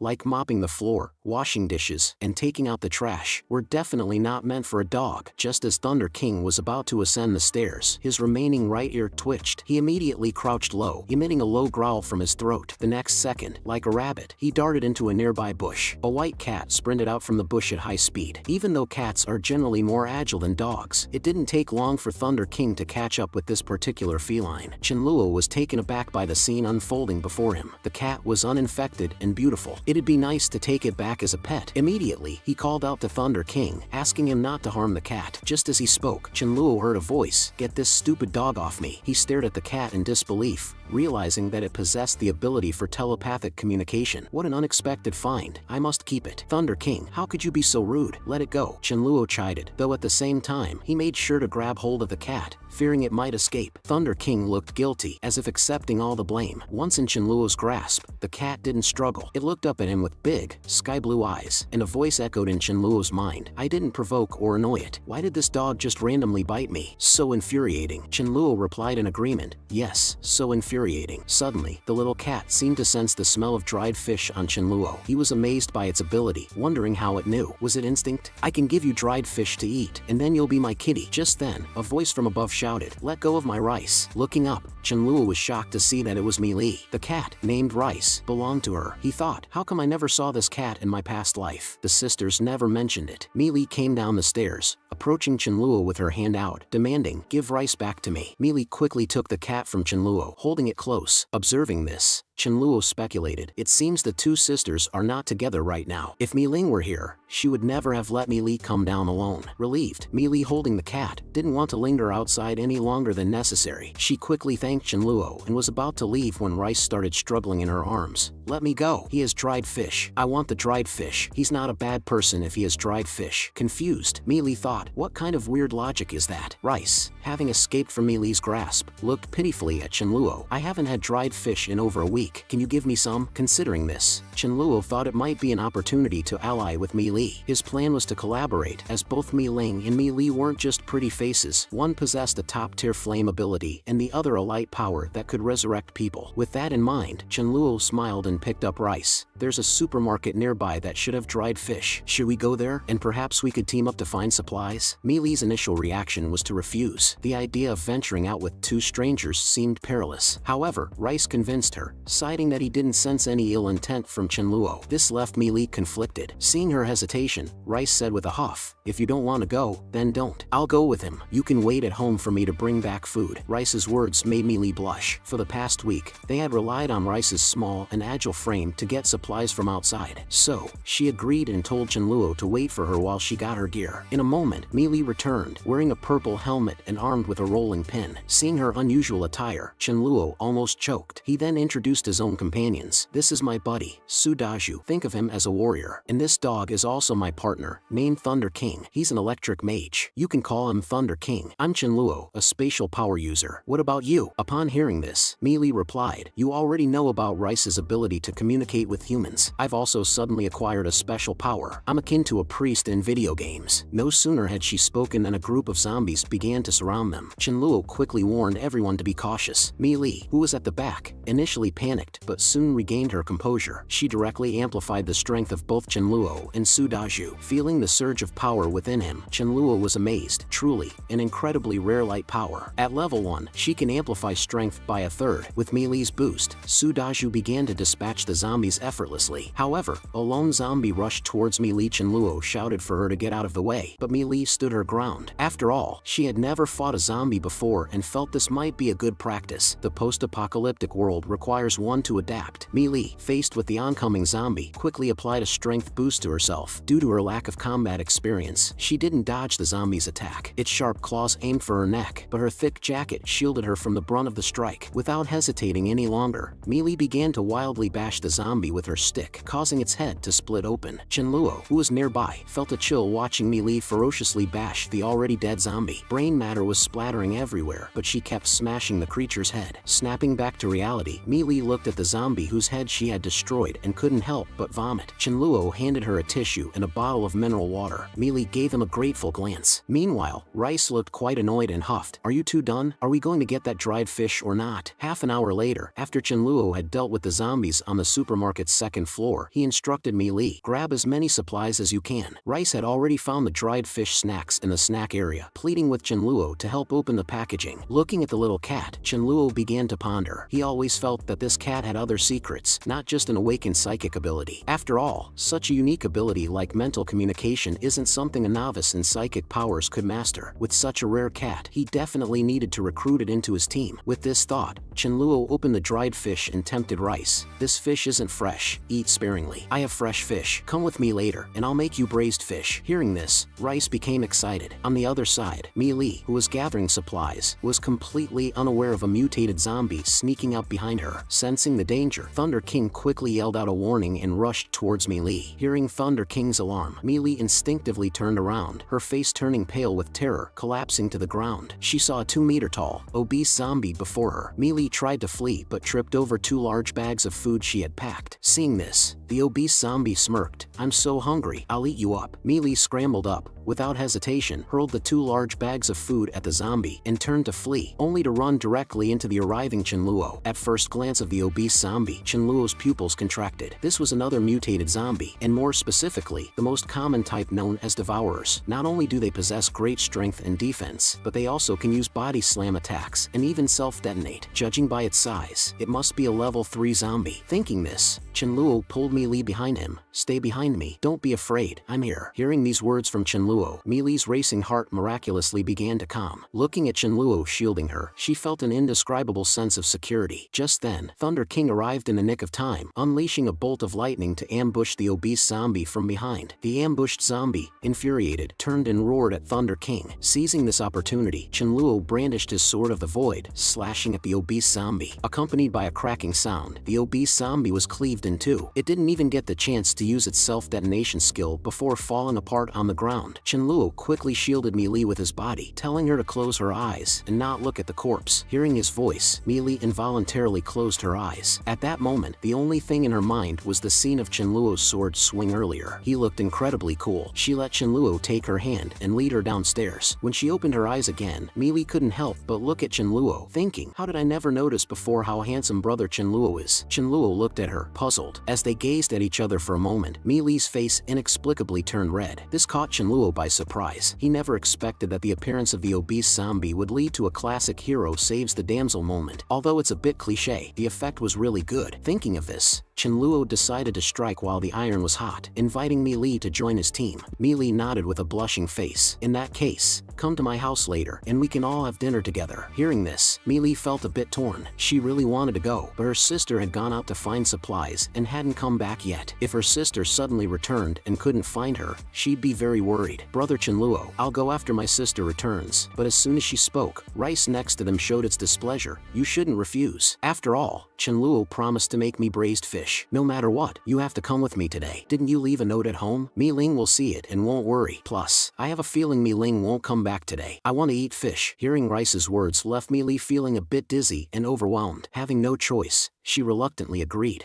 S1: like mopping the floor, washing dishes, and taking out the trash, were definitely not meant for a dog. Just as Thunder King was about to ascend the stairs, his remaining right ear twitched. He immediately crouched low, emitting a low growl from his throat. The next second, like a rabbit, he darted into a nearby bush. A white cat sprinted out from the bush at high speed. Even though cats are generally more agile than dogs, it didn't take long for Thunder King to catch up with this particular feline. Chenluo was taken aback by the scene unfolding before him. The cat was uninfected and beautiful. It'd be nice to take it back as a pet. Immediately, he called out to Thunder King, asking him not to harm the cat. Just as he spoke, Chenluo heard a voice, "Get this stupid dog off me." He stared at the cat in disbelief, realizing that it possessed the ability for telepathic communication. What an unexpected find. I must keep it. Thunder King, how could you be so rude? Let it go. Chenluo chided, though at the same time, he made sure to grab hold of the cat, fearing it might escape. Thunder King looked guilty, as if accepting all the blame. Once in Chenluo's grasp, the cat didn't struggle. It looked up at him with big, sky-blue eyes, and a voice echoed in Chenluo's mind. I didn't provoke or annoy it. Why did this dog just randomly bite me? So infuriating. Chenluo replied in agreement. Yes, so infuriating. Suddenly, the little cat seemed to sense the smell of dried fish on Chenluo. He was amazed by its ability, wondering how it knew. Was it instinct? I can give you dried fish to eat, and then you'll be my kitty. Just then, a voice from above shouted, let go of my Rice. Looking up, Chenluo was shocked to see that it was Mi Li. The cat, named Rice, belonged to her. He thought, how come I never saw this cat in my past life? The sisters never mentioned it. Mi Li came down the stairs, approaching Chenluo with her hand out, demanding, give Rice back to me. Mi Li quickly took the cat from Chenluo, holding it close. Observing this, Chenluo speculated, it seems the two sisters are not together right now. If Mi Ling were here, she would never have let Mi Li come down alone. Relieved, Mi Li, holding the cat, didn't want to linger outside any longer than necessary. She quickly thanked Chenluo and was about to leave when Rice started struggling in her arms. Let me go. He has dried fish. I want the dried fish. He's not a bad person if he has dried fish. Confused, Mi Li thought, what kind of weird logic is that? Rice, having escaped from Mi Li's grasp, looked pitifully at Chenluo. I haven't had dried fish in over a week. Can you give me some? Considering this, Chenluo thought it might be an opportunity to ally with Mi Li. His plan was to collaborate, as both Mi Ling and Mi Li weren't just pretty faces. One possessed a top-tier flame ability and the other a light power that could resurrect people. With that in mind, Chenluo smiled and picked up Rice. There's a supermarket nearby that should have dried fish. Should we go there? And perhaps we could team up to find supplies? Mi Li's initial reaction was to refuse. The idea of venturing out with two strangers seemed perilous. However, Rice convinced her, citing that he didn't sense any ill intent from Chenluo. This left Mi Li conflicted. Seeing her hesitation, Rice said with a huff, if you don't want to go, then don't. I'll go with him. You can wait at home for me to bring back food. Rice's words made Mi Li blush. For the past week, they had relied on Rice's small and agile frame to get supplies from outside. So, she agreed and told Chenluo to wait for her while she got her gear. In a moment, Mi Li returned, wearing a purple helmet and armed with a rolling pin. Seeing her unusual attire, Chenluo almost choked. He then introduced introduced his own companions. "This is my buddy, Sudaju. Think of him as a warrior. And this dog is also my partner, named Thunder King. He's an electric mage. You can call him Thunder King. I'm Chenluo, a spatial power user. What about you?" Upon hearing this, Meili replied, "You already know about Rice's ability to communicate with humans. I've also suddenly acquired a special power. I'm akin to a priest in video games." No sooner had she spoken than a group of zombies began to surround them. Chenluo quickly warned everyone to be cautious. Meili, who was at the back, initially panicked but soon regained her composure. She directly amplified the strength of both Chenluo and Sudaju. Feeling the surge of power within him, Chenluo was amazed. Truly, an incredibly rare light power. At level 1, she can amplify strength by a third. With Meili's boost, Sudaju began to dispatch the zombies effortlessly. However, a lone zombie rushed towards Meili. Chenluo shouted for her to get out of the way, but Meili stood her ground. After all, she had never fought a zombie before and felt this might be a good practice. The post-apocalyptic world requires one to adapt. Meili, faced with the oncoming zombie, quickly applied a strength boost to herself. Due to her lack of combat experience, she didn't dodge the zombie's attack. Its sharp claws aimed for her neck, but her thick jacket shielded her from the brunt of the strike. Without hesitating any longer, Meili began to wildly bash the zombie with her stick, causing its head to split open. Chenluo, who was nearby, felt a chill watching Meili ferociously bash the already dead zombie. Brain matter was splattering everywhere, but she kept smashing the creature's head. Snapping back to reality, Meili looked at the zombie whose head she had destroyed and couldn't help but vomit. Chenluo handed her a tissue and a bottle of mineral water. Meili gave him a grateful glance. Meanwhile, Rice looked quite annoyed and huffed. "Are you two done? Are we going to get that dried fish or not?" Half an hour later, after Chenluo had dealt with the zombies on the supermarket's second floor, he instructed Meili, "Grab as many supplies as you can." Rice had already found the dried fish snacks in the snack area, pleading with Chenluo to help open the packaging. Looking at the little cat, Chenluo began to ponder. He always felt that this cat had other secrets, not just an awakened psychic ability. After all, such a unique ability like mental communication isn't something a novice in psychic powers could master. With such a rare cat, he definitely needed to recruit it into his team. With this thought, Chenluo opened the dried fish and tempted Rice. "This fish isn't fresh. Eat sparingly. I have fresh fish. Come with me later, and I'll make you braised fish." Hearing this, Rice became excited. On the other side, Meili, who was gathering supplies, was completely unaware of a mutated zombie sneaking up behind her. Sensing the danger, Thunder King quickly yelled out a warning and rushed towards Meili. Hearing Thunder King's alarm, Meili instinctively turned around, her face turning pale with terror, collapsing to the ground. She saw a 2-meter-tall, obese zombie before her. Meili tried to flee but tripped over 2 large bags of food she had packed. Seeing this, the obese zombie smirked. "I'm so hungry, I'll eat you up." Meili scrambled up, without hesitation, hurled the 2 large bags of food at the zombie, and turned to flee, only to run directly into the arriving Chenluo. At first glance of the obese zombie, Chenluo's pupils contracted. This was another mutated zombie, and more specifically, the most common type known as Devourers. Not only do they possess great strength and defense, but they also can use body slam attacks, and even self-detonate. Judging by its size, it must be a level 3 zombie. Thinking this, Chenluo pulled Meili behind him. "Stay behind me. Don't be afraid. I'm here." Hearing these words from Chenluo, Meili's racing heart miraculously began to calm. Looking at Chenluo shielding her, she felt an indescribable sense of security. Just then, Thunder King arrived in the nick of time, unleashing a bolt of lightning to ambush the obese zombie from behind. The ambushed zombie, infuriated, turned and roared at Thunder King. Seizing this opportunity, Chenluo brandished his sword of the void, slashing at the obese zombie. Accompanied by a cracking sound, the obese zombie was cleaved in two. It didn't even get the chance to use its self-detonation skill before falling apart on the ground. Chenluo quickly shielded Meili with his body, telling her to close her eyes and not look at the corpse. Hearing his voice, Meili involuntarily closed her eyes. At that moment, the only thing in her mind was the scene of Chenluo's sword swing earlier. He looked incredibly cool. She let Chenluo take her hand and lead her downstairs. When she opened her eyes again, Meili couldn't help but look at Chenluo, thinking, how did I never notice before how handsome brother Chenluo is? Chenluo looked at her, puzzled. As they gazed at each other for a moment, Meili's face inexplicably turned red. This caught Chenluo by surprise. He never expected that the appearance of the obese zombie would lead to a classic hero saves the damsel moment. Although it's a bit cliche, the effect was really good. Thinking of this, Chenluo decided to strike while the iron was hot, inviting Mi Li to join his team. Mi Li nodded with a blushing face. In that case, come to my house later, and we can all have dinner together. Hearing this, Mi Li felt a bit torn. She really wanted to go, but her sister had gone out to find supplies and hadn't come back yet. If her sister suddenly returned and couldn't find her, she'd be very worried. Brother Chenluo, I'll go after my sister returns. But as soon as she spoke, rice next to them showed its displeasure. You shouldn't refuse. After all, Chenluo promised to make me braised fish. No matter what, you have to come with me today. Didn't you leave a note at home? Mi Ling will see it and won't worry. Plus, I have a feeling Mi Ling won't come back today. I want to eat fish. Hearing Rice's words left Mi Li feeling a bit dizzy and overwhelmed. Having no choice, she reluctantly agreed.